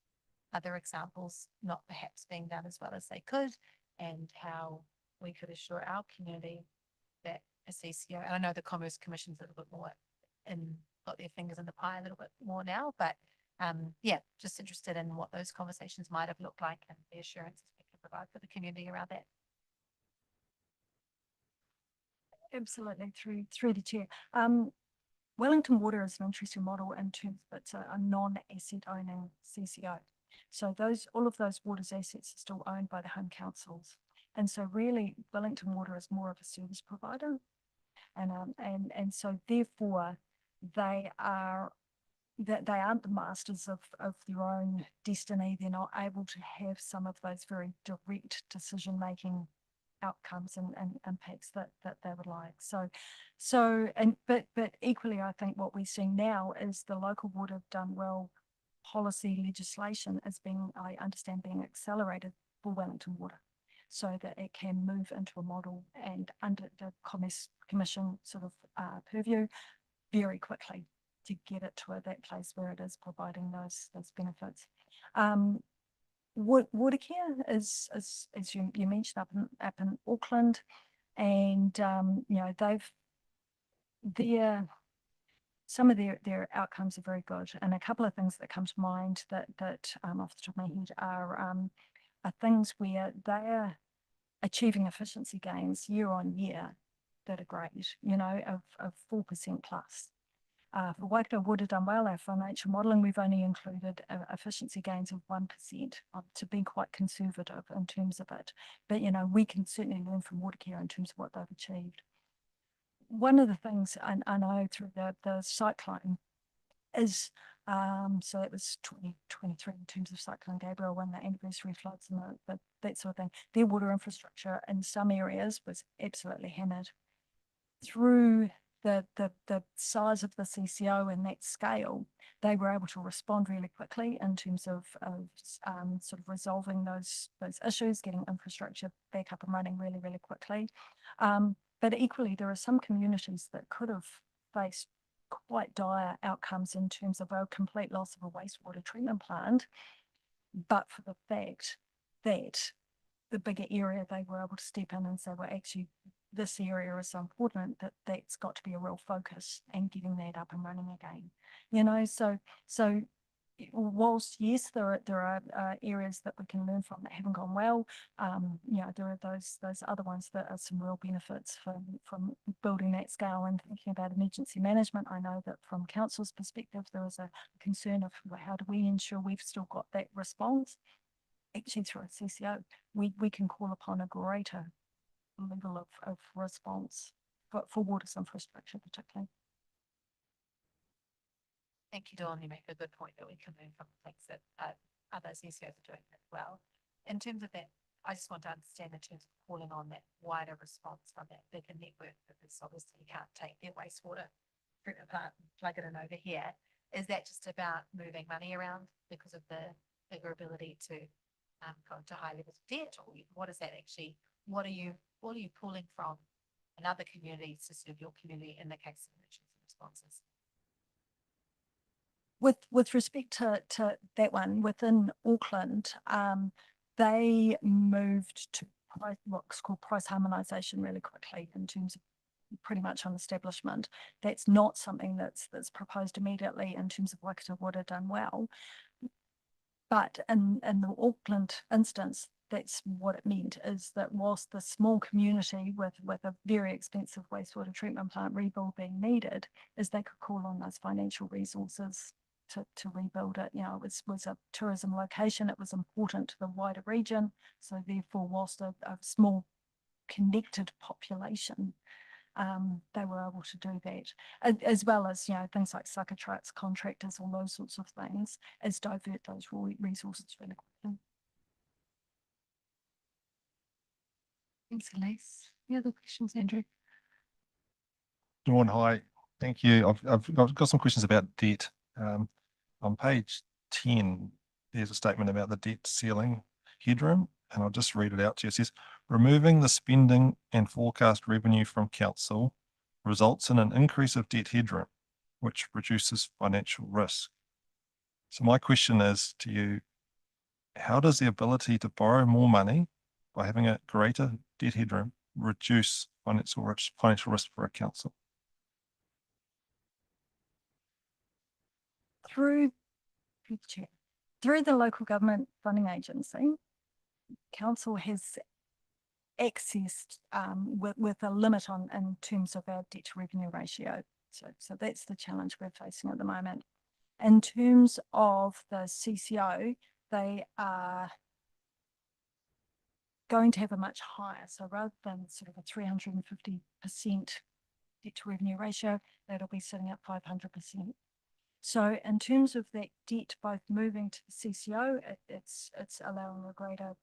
other examples, not perhaps being done as well as they could, and how we could assure our community that a CCO, and I know the Commerce Commission's a little bit more got their fingers in the pie a little bit more now, but yeah, just interested in what those conversations might have looked like and the assurances we can provide for the community around that. Absolutely, through the chair. Wellington Water is an interesting model in terms of it's a non-asset owning CCO. So all of those water's assets are still owned by the home councils. And so really Wellington Water is more of a service provider. And so therefore they aren't the masters of their own destiny. They're not able to have some of those very direct decision-making outcomes and impacts that they would like. But equally, I think what we're seeing now is the local water done well policy legislation is being, I understand, being accelerated for Wellington Water. so that it can move into a model and under the Commerce Commission sort of purview very quickly to get it to that place where it is providing those benefits. Watercare is as you mentioned up in Auckland, and you know, some of their outcomes are very good, and a couple of things that come to mind that off the top of my head are things where they are achieving efficiency gains year on year that are great, you know, of 4% plus. For Waikato Water done well, our financial modelling, we've only included efficiency gains of 1%, to be quite conservative in terms of it. But, you know, we can certainly learn from Watercare in terms of what they've achieved. One of the things I know through the cyclone is, so it was 2023 in terms of Cyclone Gabrielle, when the anniversary floods and that sort of thing, their water infrastructure in some areas was absolutely hammered. Through the size of the CCO and that scale, they were able to respond really quickly in terms of sort of resolving those issues, getting infrastructure back up and running really, really quickly. But equally, there are some communities that could have faced quite dire outcomes in terms of a complete loss of a wastewater treatment plant, but for the fact that the bigger area, they were able to step in and say, well, actually, this area is so important that that's got to be a real focus, and getting that up and running again. You know, so whilst yes, there are areas that we can learn from that haven't gone well, you know, there are those other ones that are some real benefits from building that scale and thinking about emergency management. I know that from council's perspective, there is a concern of how do we ensure we've still got that response. Actually, through a CCO, we can call upon a greater level of response for water infrastructure particularly. Thank you, Dawn. You make a good point that we can learn from things that other CCOs are doing as well. In terms of that, I just want to understand in terms of calling on that wider response from that bigger network, because obviously you can't take their wastewater treatment plant and plug it in over here. Is that just about moving money around because of the bigger ability to go into high levels of debt, or what is that actually? What are you pulling from in other communities to serve your community in the case of emergency responses? With respect to that one, within Auckland, they moved to what's called price harmonisation really quickly in terms of pretty much on establishment. That's not something that's proposed immediately in terms of Waikato Water done well. But in the Auckland instance, that's what it meant, is that whilst the small community with a very expensive wastewater treatment plant rebuild being needed, is they could call on those financial resources to rebuild it. You know, it was a tourism location, it was important to the wider region. So therefore, whilst a small connected population, they were able to do that, as well as, you know, things like suckertrats, contractors, all those sorts of things, as divert those resources really quickly. Thanks, Elise. Any other questions, Andrew? Dawn, hi. Thank you. I've got some questions about debt. On page 10, there's a statement about the debt ceiling headroom, and I'll just read it out to you. It says, removing the spending and forecast revenue from council results in an increase of debt headroom, which reduces financial risk. So my question is to you, how does the ability to borrow more money by having a greater debt headroom reduce financial risk for a council? Through the local government funding agency, council has accessed with a limit in terms of our debt to revenue ratio. So that's the challenge we're facing at the moment. In terms of the CCO, they are going to have a much higher, so rather than sort of a 350% debt to revenue ratio, that'll be sitting at 500%. So in terms of that debt both moving to the CCO, it's allowing a greater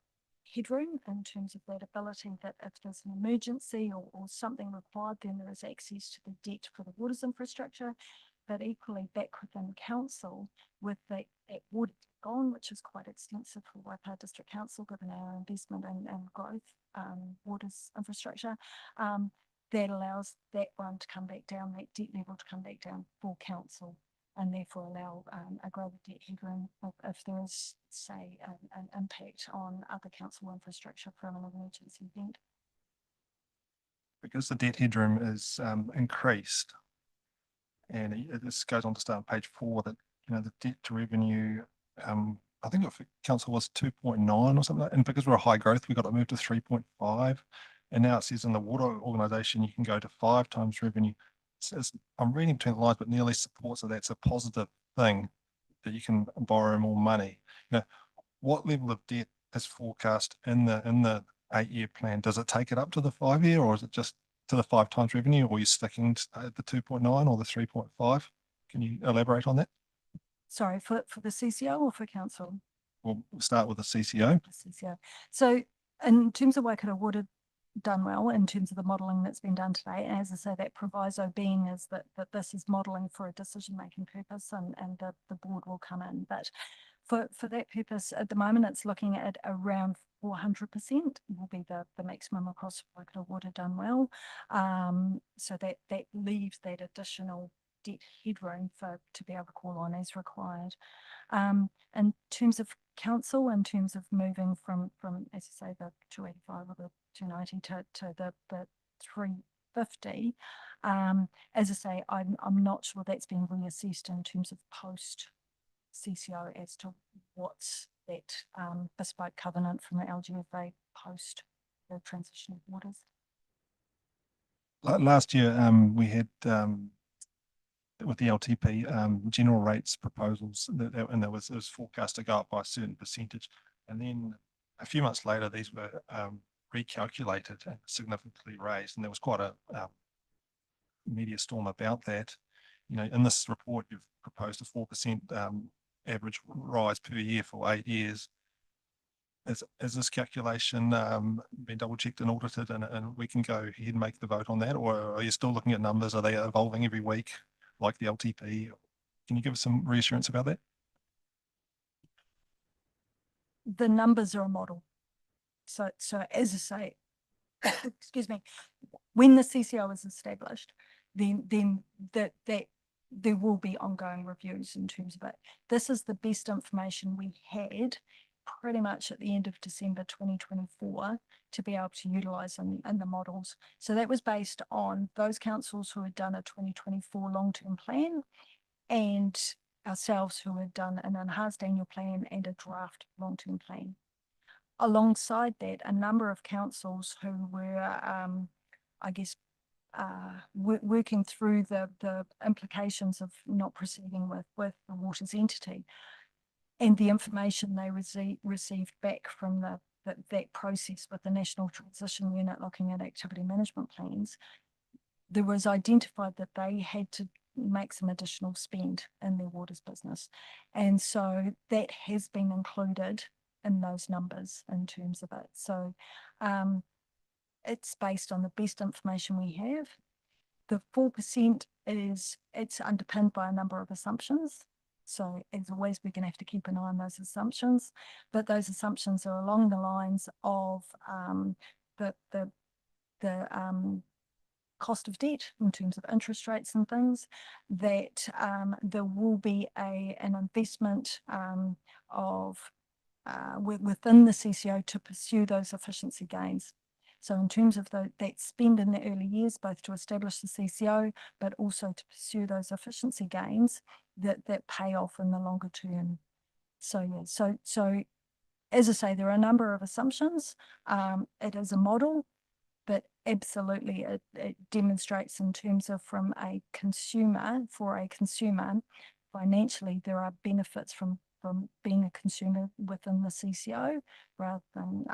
headroom in terms of that ability that if there's an emergency or something required, then there is access to the debt for the waters infrastructure. but equally back within council with that water gone, which is quite extensive for Waipawa District Council, given our investment and growth, waters infrastructure. That allows that one to come back down, that debt level to come back down for council, and therefore allow a greater debt headroom if there is, say, an impact on other council infrastructure from an emergency event. Because the debt headroom is increased, and this goes on to start on page 4, that, you know, the debt to revenue, I think if council was 2.9 or something, and because we're a high growth, we got to move to 3.5. And now it says in the water organisation, you can go to 5 times revenue. I'm reading between the lines, but nearly supports that that's a positive thing, that you can borrow more money. You know, what level of debt is forecast in the 8-year plan? Does it take it up to the 5-year, or is it just to the 5 times revenue, or are you sticking at the 2.9 or the 3.5? Can you elaborate on that? Sorry, for the CCO or for council? We'll start with the CCO. CCO. So in terms of Waikato Water, done well in terms of the modelling that's been done today. And as I say, that proviso being is that this is modelling for a decision-making purpose, and the board will come in. But for that purpose, at the moment, it's looking at around 400% will be the maximum across Waikato Water done well. So that leaves that additional debt headroom to be able to call on as required. In terms of council, in terms of moving from as you say, the 285 or the 290 to the 350, as I say, I'm not sure that's been reassessed in terms of post CCO as to what's that bespoke covenant from the LGFA post the transition of waters. Last year, we had with the LTP general rates proposals, and it was forecast to go up by a certain percentage, and then a few months later these were recalculated and significantly raised, and there was quite a media storm about that. You know, in this report you've proposed a 4% average rise per year for 8 years. Is this calculation been double checked and audited, and we can go ahead and make the vote on that, or are you still looking at numbers? Are they evolving every week like the LTP? Can you give us some reassurance about that? The numbers are a model. So as I say, excuse me, when the CCO is established, then that there will be ongoing reviews in terms of it. This is the best information we had pretty much at the end of December 2024 to be able to utilise in the models. So that was based on those councils who had done a 2024 long-term plan, and ourselves who had done an enhanced annual plan and a draft long-term plan. Alongside that, a number of councils who were, I guess, working through the implications of not proceeding with the waters entity, and the information they received back from that process with the National Transition Unit looking at activity management plans, there was identified that they had to make some additional spend in their waters business. And so that has been included in those numbers in terms of it. So it's based on the best information we have. The 4% it's underpinned by a number of assumptions. So as always, we're going to have to keep an eye on those assumptions, but those assumptions are along the lines of the cost of debt in terms of interest rates and things, that there will be an investment within the CCO to pursue those efficiency gains. So in terms of that spend in the early years, both to establish the CCO, but also to pursue those efficiency gains that pay off in the longer term. So yeah, so as I say, there are a number of assumptions. It is a model, but absolutely it demonstrates in terms of for a consumer, financially, there are benefits from being a consumer within the CCO rather than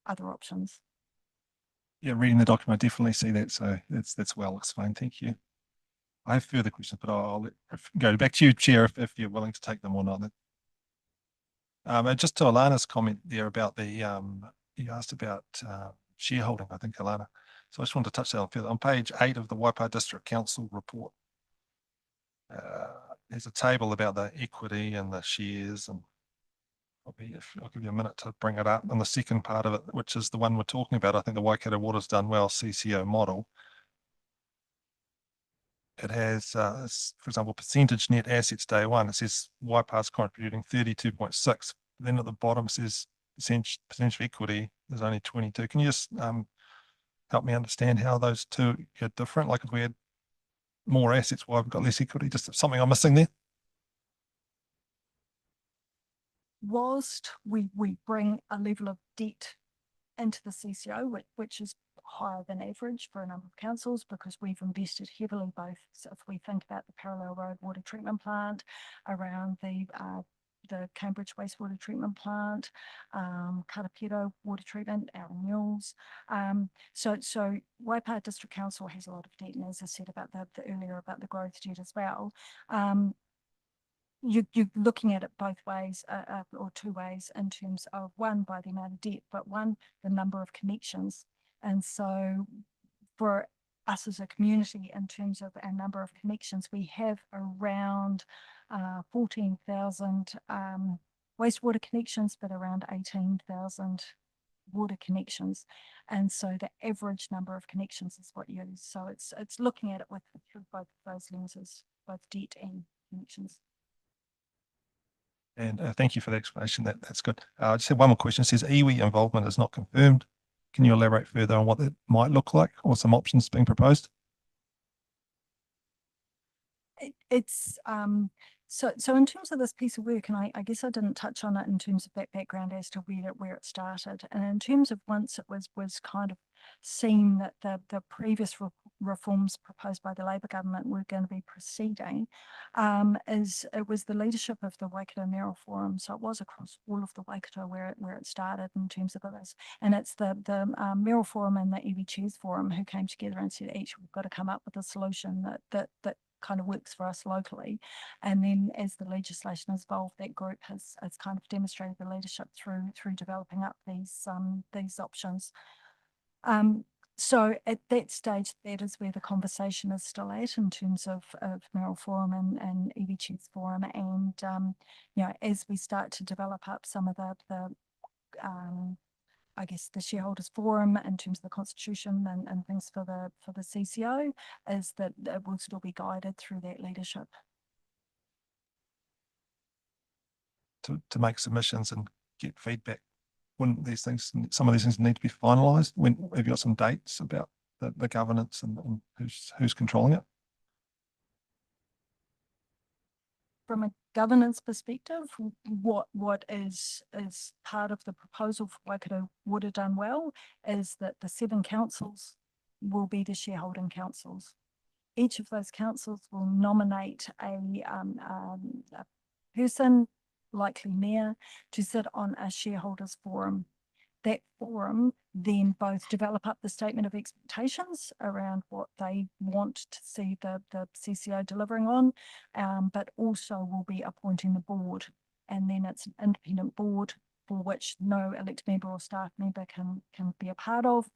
other options. Yeah, reading the document, I definitely see that. So that's well explained. Thank you. I have further questions, but I'll go back to you, Chair, if you're willing to take them or not. And just to Alana's comment there about the, you asked about shareholding, I think, Alana. So I just want to touch that on further. On page 8 of the Waipawa District Council report, there's a table about the equity and the shares, and I'll give you a minute to bring it up. And the second part of it, which is the one we're talking about, I think the Waikato Water's Done Well CCO model. It has, for example, percentage net assets day one. It says Waipa's contributing 32.6. Then at the bottom it says percentage of equity is only 22. Can you just help me understand how those two are different? Like if we had more assets, why we've got less equity? Just something I'm missing there. Whilst we bring a level of debt into the CCO, which is higher than average for a number of councils, because we've invested heavily both. So if we think about the Parallel Road water treatment plant, around the Cambridge wastewater treatment plant, Karapiro water treatment, our renewals. So Waipa District Council has a lot of debt, and as I said about the earlier about the growth debt as well. You're looking at it both ways, or two ways, in terms of one, by the amount of debt, but one, the number of connections. And so for us as a community, in terms of our number of connections, we have around 14,000 wastewater connections, but around 18,000 water connections. And so the average number of connections is what you use. So it's looking at it with through both of those lenses, both debt and connections. And thank you for the explanation. That's good. I just have one more question. It says iwi involvement is not confirmed. Can you elaborate further on what that might look like, or some options being proposed? It's so in terms of this piece of work, and I guess I didn't touch on it in terms of that background as to where it started, and in terms of once it was kind of seen that the previous reforms proposed by the Labour government were going to be proceeding, it was the leadership of the Waikato Mayoral Forum, so it was across all of the Waikato where it started in terms of this, and it's the Mayoral Forum and the iwi Chairs Forum who came together and said, each we've got to come up with a solution that kind of works for us locally. And then as the legislation has evolved, that group has kind of demonstrated the leadership through developing up these options. So at that stage, that is where the conversation is still at in terms of Mayoral Forum and iwi Chairs Forum. And you know, as we start to develop up some of the I guess the shareholders forum in terms of the constitution and things for the CCO, is that it will still be guided through that leadership. To make submissions and get feedback, wouldn't some of these things need to be finalised? When have you got some dates about the governance and who's controlling it? From a governance perspective, what is part of the proposal for Waikato Water Done Well is that the 7 councils will be the shareholding councils. Each of those councils will nominate a person, likely mayor, to sit on a shareholders forum. That forum then both develop up the statement of expectations around what they want to see the CCO delivering on, but also will be appointing the board. And then it's an independent board for which no elected member or staff member can be a part of,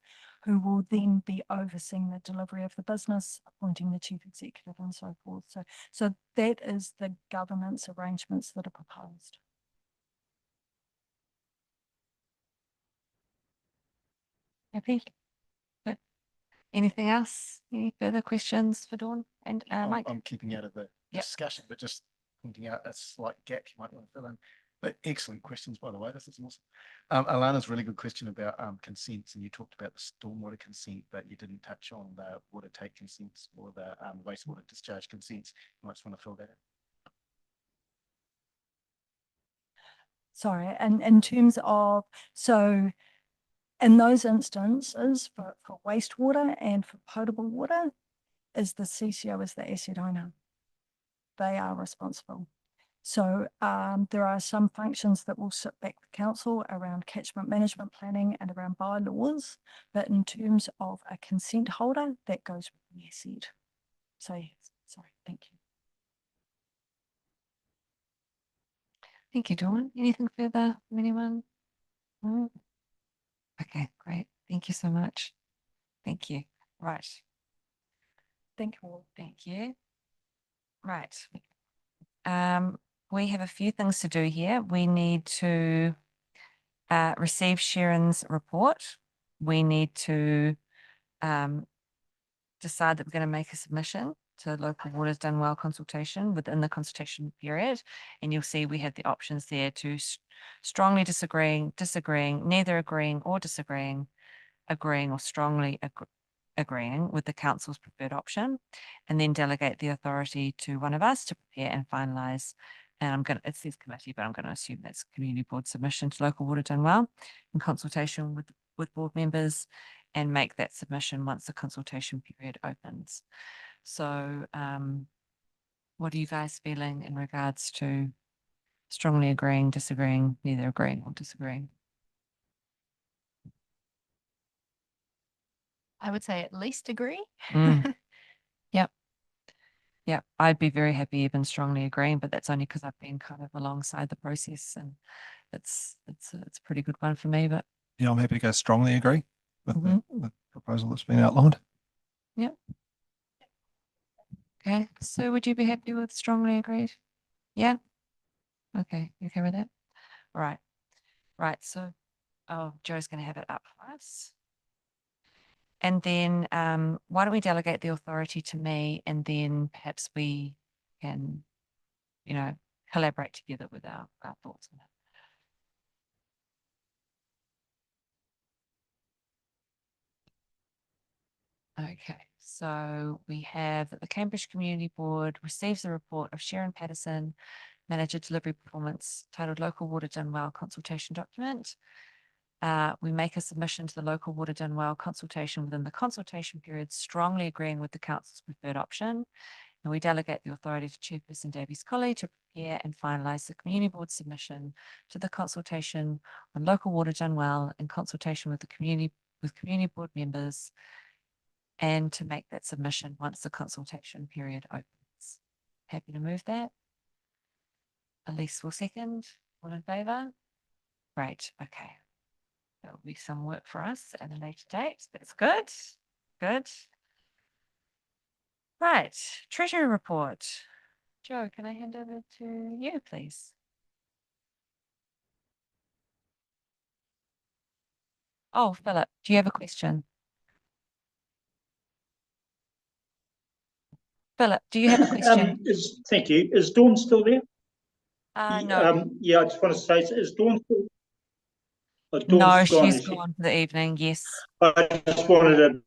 who will then be overseeing the delivery of the business, appointing the chief executive and so forth. So that is the governance arrangements that are proposed. Happy? Good. Anything else? Any further questions for Dawn and Mike? I'm keeping out of the discussion, but just pointing out a slight gap you might want to fill in. But excellent questions, by the way. This is awesome. Alana's really good question about consents, and you talked about the stormwater consent, but you didn't touch on the water take consents or the wastewater discharge consents. You might just want to fill that in. Sorry, and in terms of, so in those instances for wastewater and for potable water, is the CCO as the asset owner. They are responsible. So there are some functions that will sit back with council around catchment management planning and around bylaws, but in terms of a consent holder, that goes with the asset. So yes, sorry, thank you. Thank you, Dawn. Anything further from anyone? No? Okay, great. Thank you so much. Thank you. Right. Thank you all. Thank you. Right. We have a few things to do here. We need to receive Sharon's report. We need to decide that we're going to make a submission to local waters done well consultation within the consultation period. And you'll see we have the options there to strongly disagreeing, neither agreeing or disagreeing, agreeing or strongly agreeing with the council's preferred option, and then delegate the authority to one of us to prepare and finalise. And it says committee, but I'm going to assume that's community board submission to local water done well in consultation with board members, and make that submission once the consultation period opens. So what are you guys feeling in regards to strongly agreeing, disagreeing, neither agreeing or disagreeing? I would say at least agree. Mm. Yep. Yeah, I'd be very happy even strongly agreeing, but that's only because I've been kind of alongside the process, and it's a pretty good one for me. But Yeah, I'm happy to go strongly agree with the proposal that's been outlined. okay, so would you be happy with strongly agreed? Yeah. Okay, you okay with that? All right. Right. So, oh, Joe's going to have it up for us. And then why don't we delegate the authority to me, and then perhaps we can, collaborate together with our thoughts on it. Okay, so we have that the Cambridge Community Board receives the report of Sharon Patterson, Manager Delivery Performance, titled Local Water Done Well Consultation Document. We make a submission to the Local Water Done Well consultation within the consultation period, strongly agreeing with the council's preferred option. And we delegate the authority to Chairperson Davies Colley to prepare and finalise the Community Board submission to the consultation on local water done well in consultation with the community board members, and to make that submission once the consultation period opens. Happy to move that. Elise will second. All in favour? Great. Okay. There'll be some work for us at a later date. That's good. Good. Right. Treasury report. Joe, can I hand over to you, please? Oh, Philip, do you have a question? Philip, do you have a question? Thank you. Is Dawn still there? No. Yeah, I just want to say, is Dawn still? Oh, No, Dawn's gone, she's is she? gone for the evening. Yes. I just wanted to.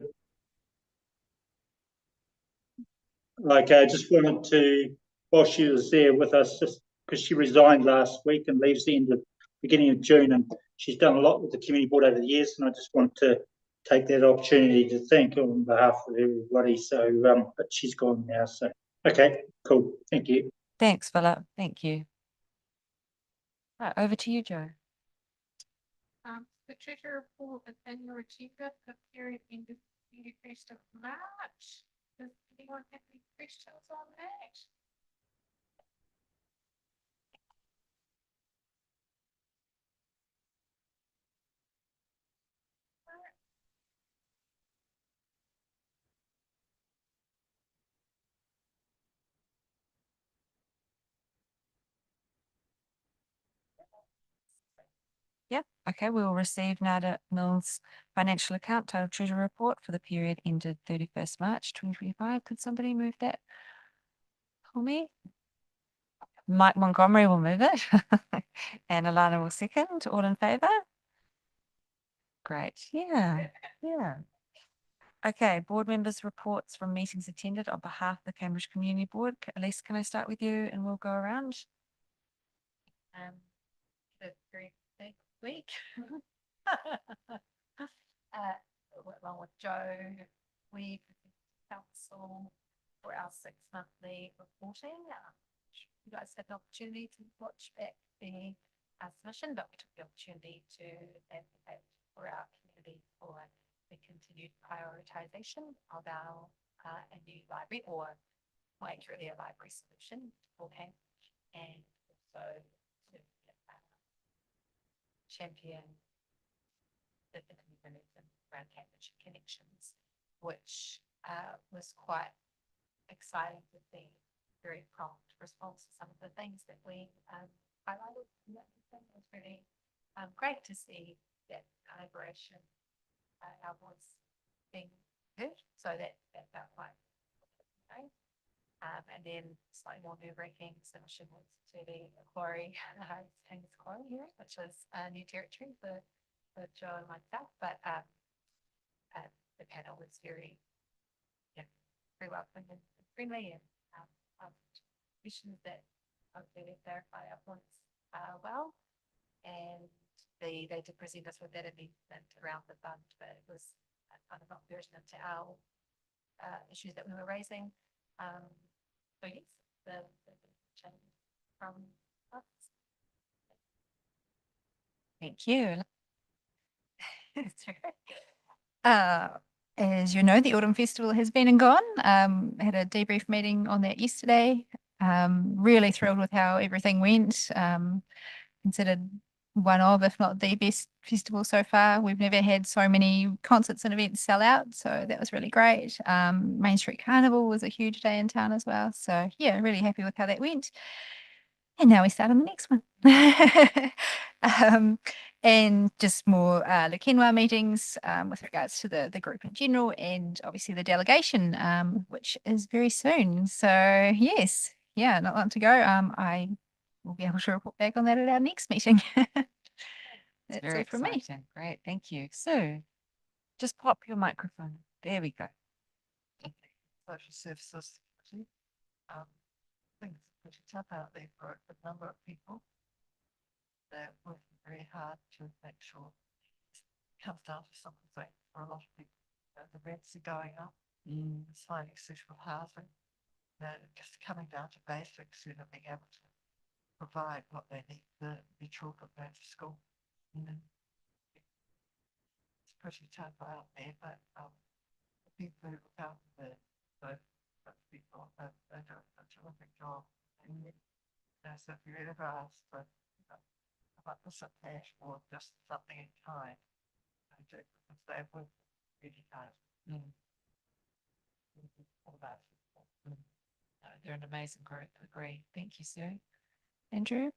Okay, I just wanted to, while she was there with us, just because she resigned last week and leaves the beginning of June, and she's done a lot with the community board over the years, and I just want to take that opportunity to thank her on behalf of everybody. So, but she's gone now. So, okay, cool. Thank you. Thanks, Philip. Thank you. Right, over to you, Joe. The treasurer report and annual achievement for the period ended 31st of March. Does anyone have any questions on that? Yeah, okay, we will receive Nada Mills' financial account titled Treasury Report for the period ended 31st March 2025. Could somebody move that for me? Mike Montgomery will move it. And Alana will second. All in favour? Great. Yeah. Okay, board members' reports from meetings attended on behalf of the Cambridge Community Board. Elise, can I start with you and we'll go around? A very big week. Along with Joe, we council for our 6 monthly reporting. You guys had an opportunity to watch back the submission, but we took the opportunity to advocate for our community for the continued prioritisation of our a new library, or more accurately, a library solution beforehand, and also to champion the community around Cambridge Connections, which was quite exciting to see very prompt response to some of the things that we highlighted. And that was really great to see that collaboration, our voice being heard. So that felt like, okay. And then slightly more nerve-wracking submission was to the Quarry, King's Quarry hearing, which is new territory for Joe and myself. But the panel was very welcoming and friendly, and questions that hopefully clarify our points well. And they did present us with that amendment around the fund, but it was kind of not pertinent to our issues that we were raising. So yes, the change from us. Thank you. That's right. As you know, the Autumn Festival has been and gone. Had a debrief meeting on that yesterday. Really thrilled with how everything went. Considered one of, if not the best festival so far. We've never had so many concerts and events sell out, so that was really great. Main Street Carnival was a huge day in town as well. So yeah, really happy with how that went. And now we start on the next one. And just more the Kenwa meetings with regards to the group in general, and obviously the delegation, which is very soon. So yes, yeah, not long to go. I will be able to report back on that at our next meeting. That's Very all from me. exciting. Great, thank you. So just pop your microphone. There we go. Social services, things pretty tough out there for a number of people. They're working very hard to make sure it comes down to something for a lot of people. The rents are going up, it's finding suitable housing, just coming down to basics, being able to provide what they need for their children going to school. It's pretty tough out there, but the people who look after those people, they do a terrific job. So if you ever ask for about this at cash or just something in kind, because they work really hard. All about it. They're an amazing group. Agree. Thank you, Sue. Andrew?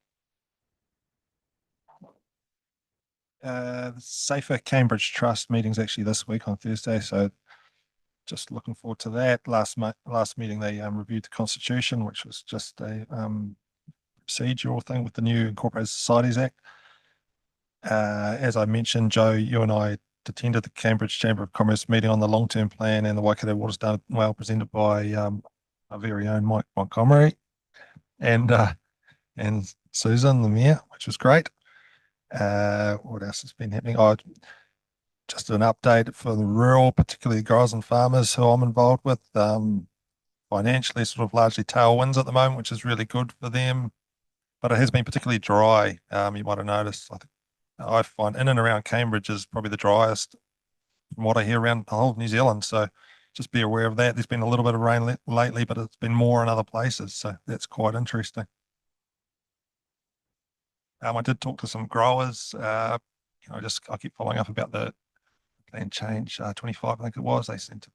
The Safer Cambridge Trust meeting's actually this week on Thursday, so just looking forward to that. Last meeting they reviewed the constitution, which was just a procedural thing with the new Incorporated Societies Act. As I mentioned, Joe, you and I attended the Cambridge Chamber of Commerce meeting on the long-term plan and the Waikato Waters Done Well, presented by our very own Mike Montgomery and Susan, the mayor, which was great. What else has been happening? Just an update for the rural, particularly growers and farmers who I'm involved with. Financially, sort of largely tailwinds at the moment, which is really good for them. But it has been particularly dry. You might have noticed. I find in and around Cambridge is probably the driest from what I hear around the whole of New Zealand. So just be aware of that. There's been a little bit of rain lately, but it's been more in other places. So that's quite interesting. I did talk to some growers. I keep following up about the plan change 25, I think it was. They seem to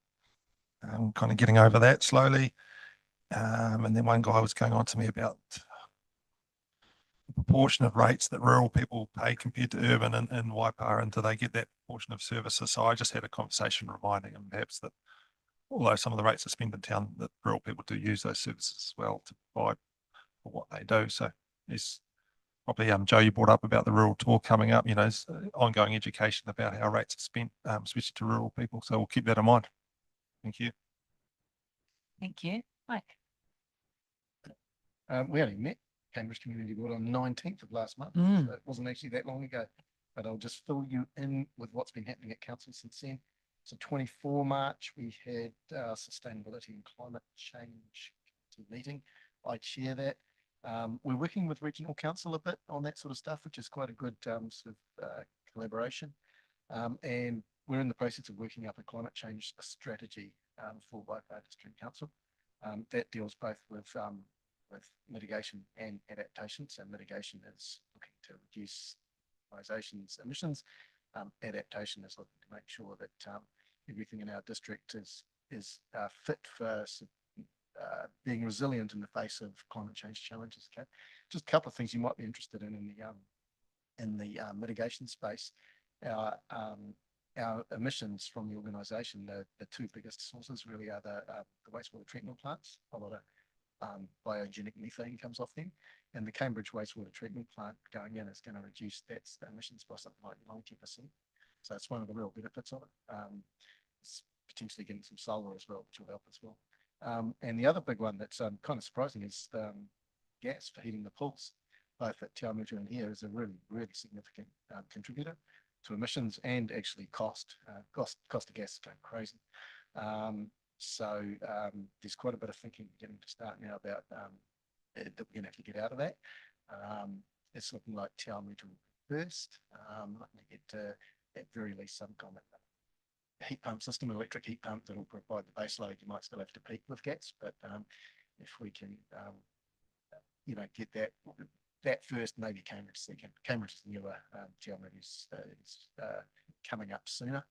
kind of getting over that slowly. And then one guy was going on to me about the proportion of rates that rural people pay compared to urban in Waipa, and do they get that portion of services? So I just had a conversation reminding them perhaps that although some of the rates are spent in town, that rural people do use those services as well to provide for what they do. So yes, probably Joe, you brought up about the rural tour coming up, ongoing education about how rates are spent, especially to rural people. So we'll keep that in mind. Thank you. Thank you. Mike? We only met Cambridge Community Board on 19th of last month. Mm. So it wasn't actually that long ago, but I'll just fill you in with what's been happening at council since then. So 24 March, we had Sustainability and Climate Change meeting. I chair that. We're working with Regional Council a bit on that sort of stuff, which is quite a good collaboration. And we're in the process of working up a climate change strategy for Waipa District Council. That deals both with mitigation and adaptation. So mitigation is looking to reduce civilization's emissions. Adaptation is looking to make sure that everything in our district is fit for being resilient in the face of climate change challenges. Okay, just a couple of things you might be interested in the mitigation space. Our emissions from the organisation, the two biggest sources really are the wastewater treatment plants. A lot of biogenic methane comes off them, and the Cambridge wastewater treatment plant going in is going to reduce that's the emissions by something like 90%. So it's one of the real benefits of it. It's potentially getting some solar as well, which will help as well. And the other big one that's kind of surprising is gas for heating the pools. Both at Te Awamutu and here is a really, really significant contributor to emissions and actually cost. Cost of gas is going crazy. So there's quite a bit of thinking getting to start now about that we're going to have to get out of that. It's looking like Te Awamutu first, looking to get at very least some kind of heat pump system, electric heat pump that will provide the base load. You might still have to peak with gas, but if we can, get that first, maybe Cambridge second. Cambridge is newer. Te Awamutu is coming up sooner.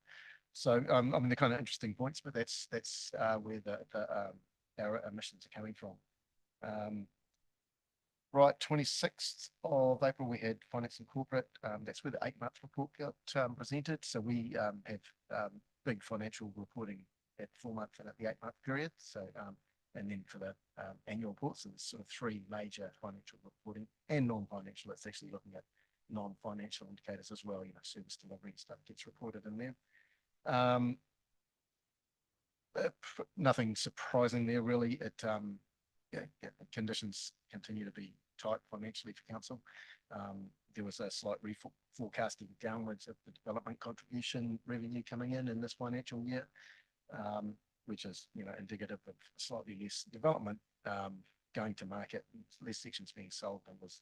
So I mean, they're kind of interesting points, but that's where our emissions are coming from. Right, 26th of April, we had Finance and Corporate. That's where the 8-month report got presented. So we have big financial reporting at 4-month and at the 8-month period. So and then for the annual reports, so there's sort of 3 major financial reporting and non-financial. It's actually looking at non-financial indicators as well. Service delivery and stuff gets reported in there. Nothing surprising there really. Conditions continue to be tight financially for council. There was a slight forecasting downwards of the development contribution revenue coming in this financial year, which is indicative of slightly less development going to market, less sections being sold than was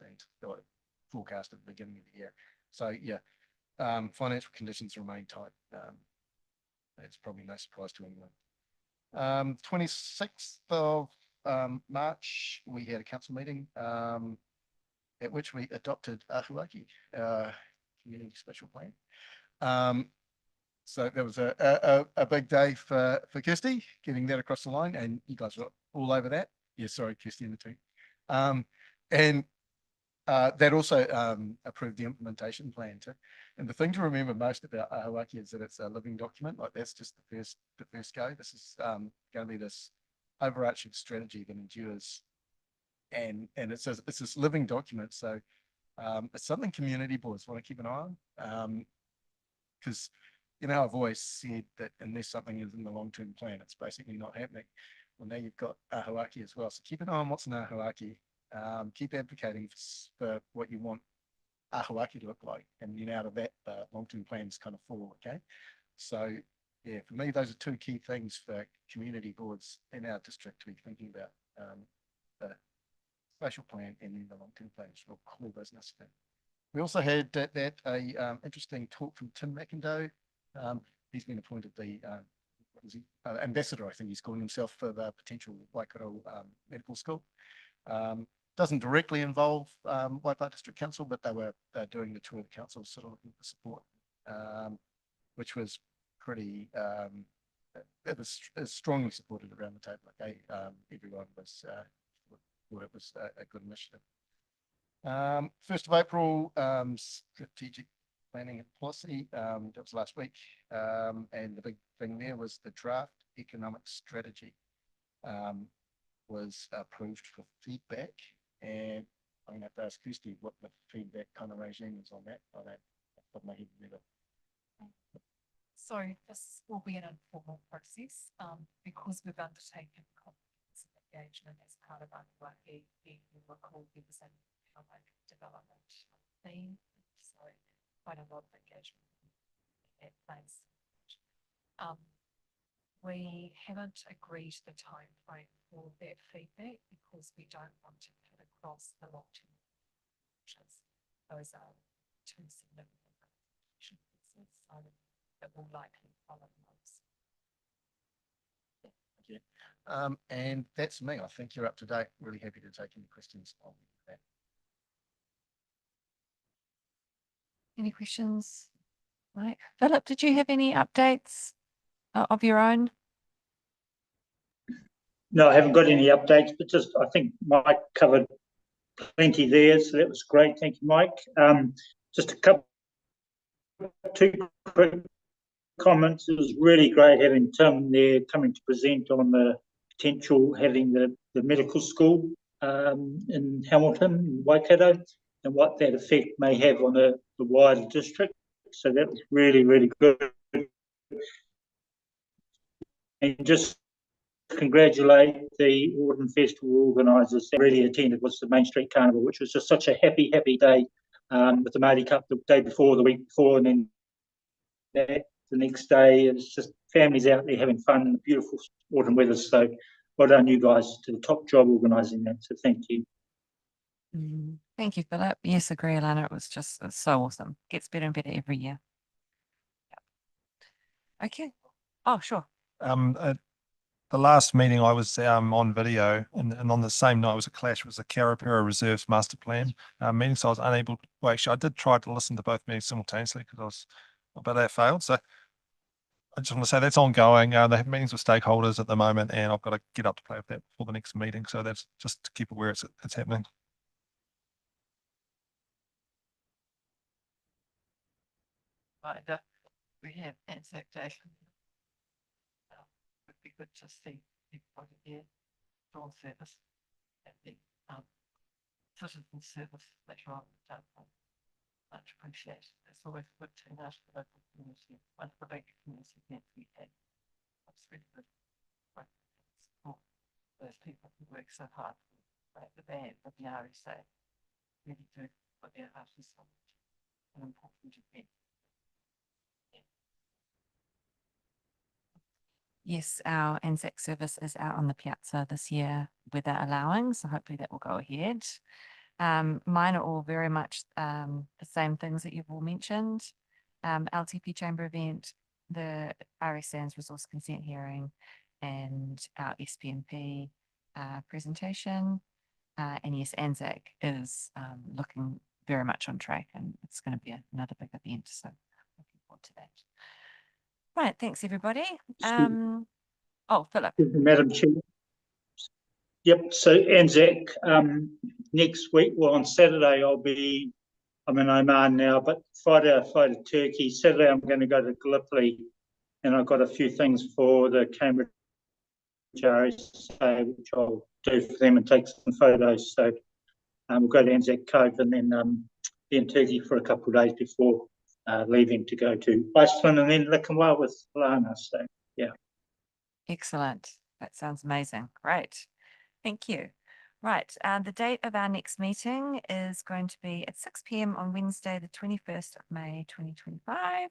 forecast at the beginning of the year. So financial conditions remain tight. It's probably no surprise to anyone. 26th of March, we had a council meeting at which we adopted Ahuaki Community Special Plan. So that was a big day for Kirsty, getting that across the line, and you guys were all over that. Yeah, sorry, Kirsty and the team. And that also approved the implementation plan too. And the thing to remember most about Ahuaki is that it's a living document. Like that's just the first go. This is going to be this overarching strategy that endures, and it's this living document. So it's something community boards want to keep an eye on, because I've always said that unless something is in the long-term plan, it's basically not happening. Well, now you've got Ahuaki as well, so keep an eye on what's in Ahuaki. Keep advocating for what you want Ahuaki to look like, and then out of that, long-term plans kind of fall. Okay, so yeah, for me, those are 2 key things for community boards in our district to be thinking about: the spatial plan and then the long-term plans for core business. We also had a interesting talk from Tim McIndoe. He's been appointed the ambassador, I think he's calling himself, for the potential Waikato Medical School. Doesn't directly involve Waipa District Council, but they're doing the tour of the council, sort of looking for support, which was pretty. It was strongly supported around the table. Okay, everyone was thought it was a good initiative. 1st of April, strategic planning and policy. That was last week, and the big thing there was the draft economic strategy was approved for feedback, and I'm going to have to ask Kirsty what the feedback kind of regime is on that. I don't put my head together. So this will be an informal process, because we've undertaken comprehensive engagement as part of Ahuaki. You recall there was an economic development theme, so quite a lot of engagement at place. We haven't agreed the time frame for that feedback because we don't want to cut across the long-term options. Those are 2 significant pieces, so that will likely follow those. Thank you. And that's me. I think you're up to date. Really happy to take any questions on that. Any questions? Right. Philip, did you have any updates of your own? No, I haven't got any updates, but just I think Mike covered plenty there, so that was great. Thank you, Mike. Just a couple, two quick comments. It was really great having Tim there coming to present on the potential having the medical school in Hamilton, Waikato, and what that effect may have on the wider district. So that was really, really good. And just congratulate the Autumn Festival organisers that really attended was the Main Street Carnival, which was just such a happy day with the Māori Cup the day before, the week before, and then the next day. It's just families out there having fun in the beautiful autumn weather. So well done, you guys, to the top job organising that. So thank you. Thank you, Philip. Yes, agree, Alana. It's so awesome. Gets better and better every year. Yep. Okay. Oh, sure. At the last meeting I was on video, and on the same night was a clash. It was the Karapura Reserves Master Plan meeting, so I was unable. Well, actually, I did try to listen to both meetings simultaneously but that failed. So I just want to say that's ongoing. They have meetings with stakeholders at the moment, and I've got to get up to play with that for the next meeting. So that's just to keep aware it's happening. Right, we have Anzac Day. Would be good to see everybody here, drawn service, and the citizen service later on. Much appreciated. It's always good to note the local community. One of the big community events we had. It's really good. Support those people who work so hard, like the band of the RSA, really do put their heart and soul into an important event. Yes, our Anzac service is out on the piazza this year, weather allowing, so hopefully that will go ahead. Mine are all very much the same things that you've all mentioned. LTP chamber event, the RSN's resource consent hearing, and our SPMP presentation. And yes, Anzac is looking very much on track, and it's going to be another big event, so looking forward to that. Right, thanks everybody. Oh, Philip. Madam Chair. Yep, so Anzac, next week, well, on Saturday, I'm in Oman now, but Friday I fly to Turkey. Saturday I'm going to go to Gallipoli, and I've got a few things for the Cambridge RSA, which I'll do for them and take some photos. So we'll go to Anzac Cove and then be in Turkey for a couple of days before leaving to go to Iceland and then Lakanwa with Lana. So, yeah. Excellent. That sounds amazing. Great. Thank you. Right. The date of our next meeting is going to be at 6 p.m. on Wednesday, the 21st of May, 2025.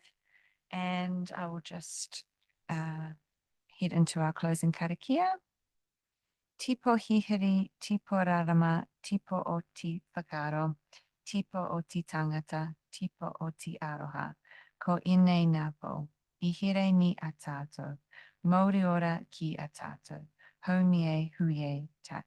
And I will just head into our closing karakia. Tipo hihiri, tipo rarama, tipo o ti whakaro, tipo o ti tangata, tipo o ti aroha, ko ine napo, ihire ni a tātou, mauri ora ki a tātou, haumie huie ta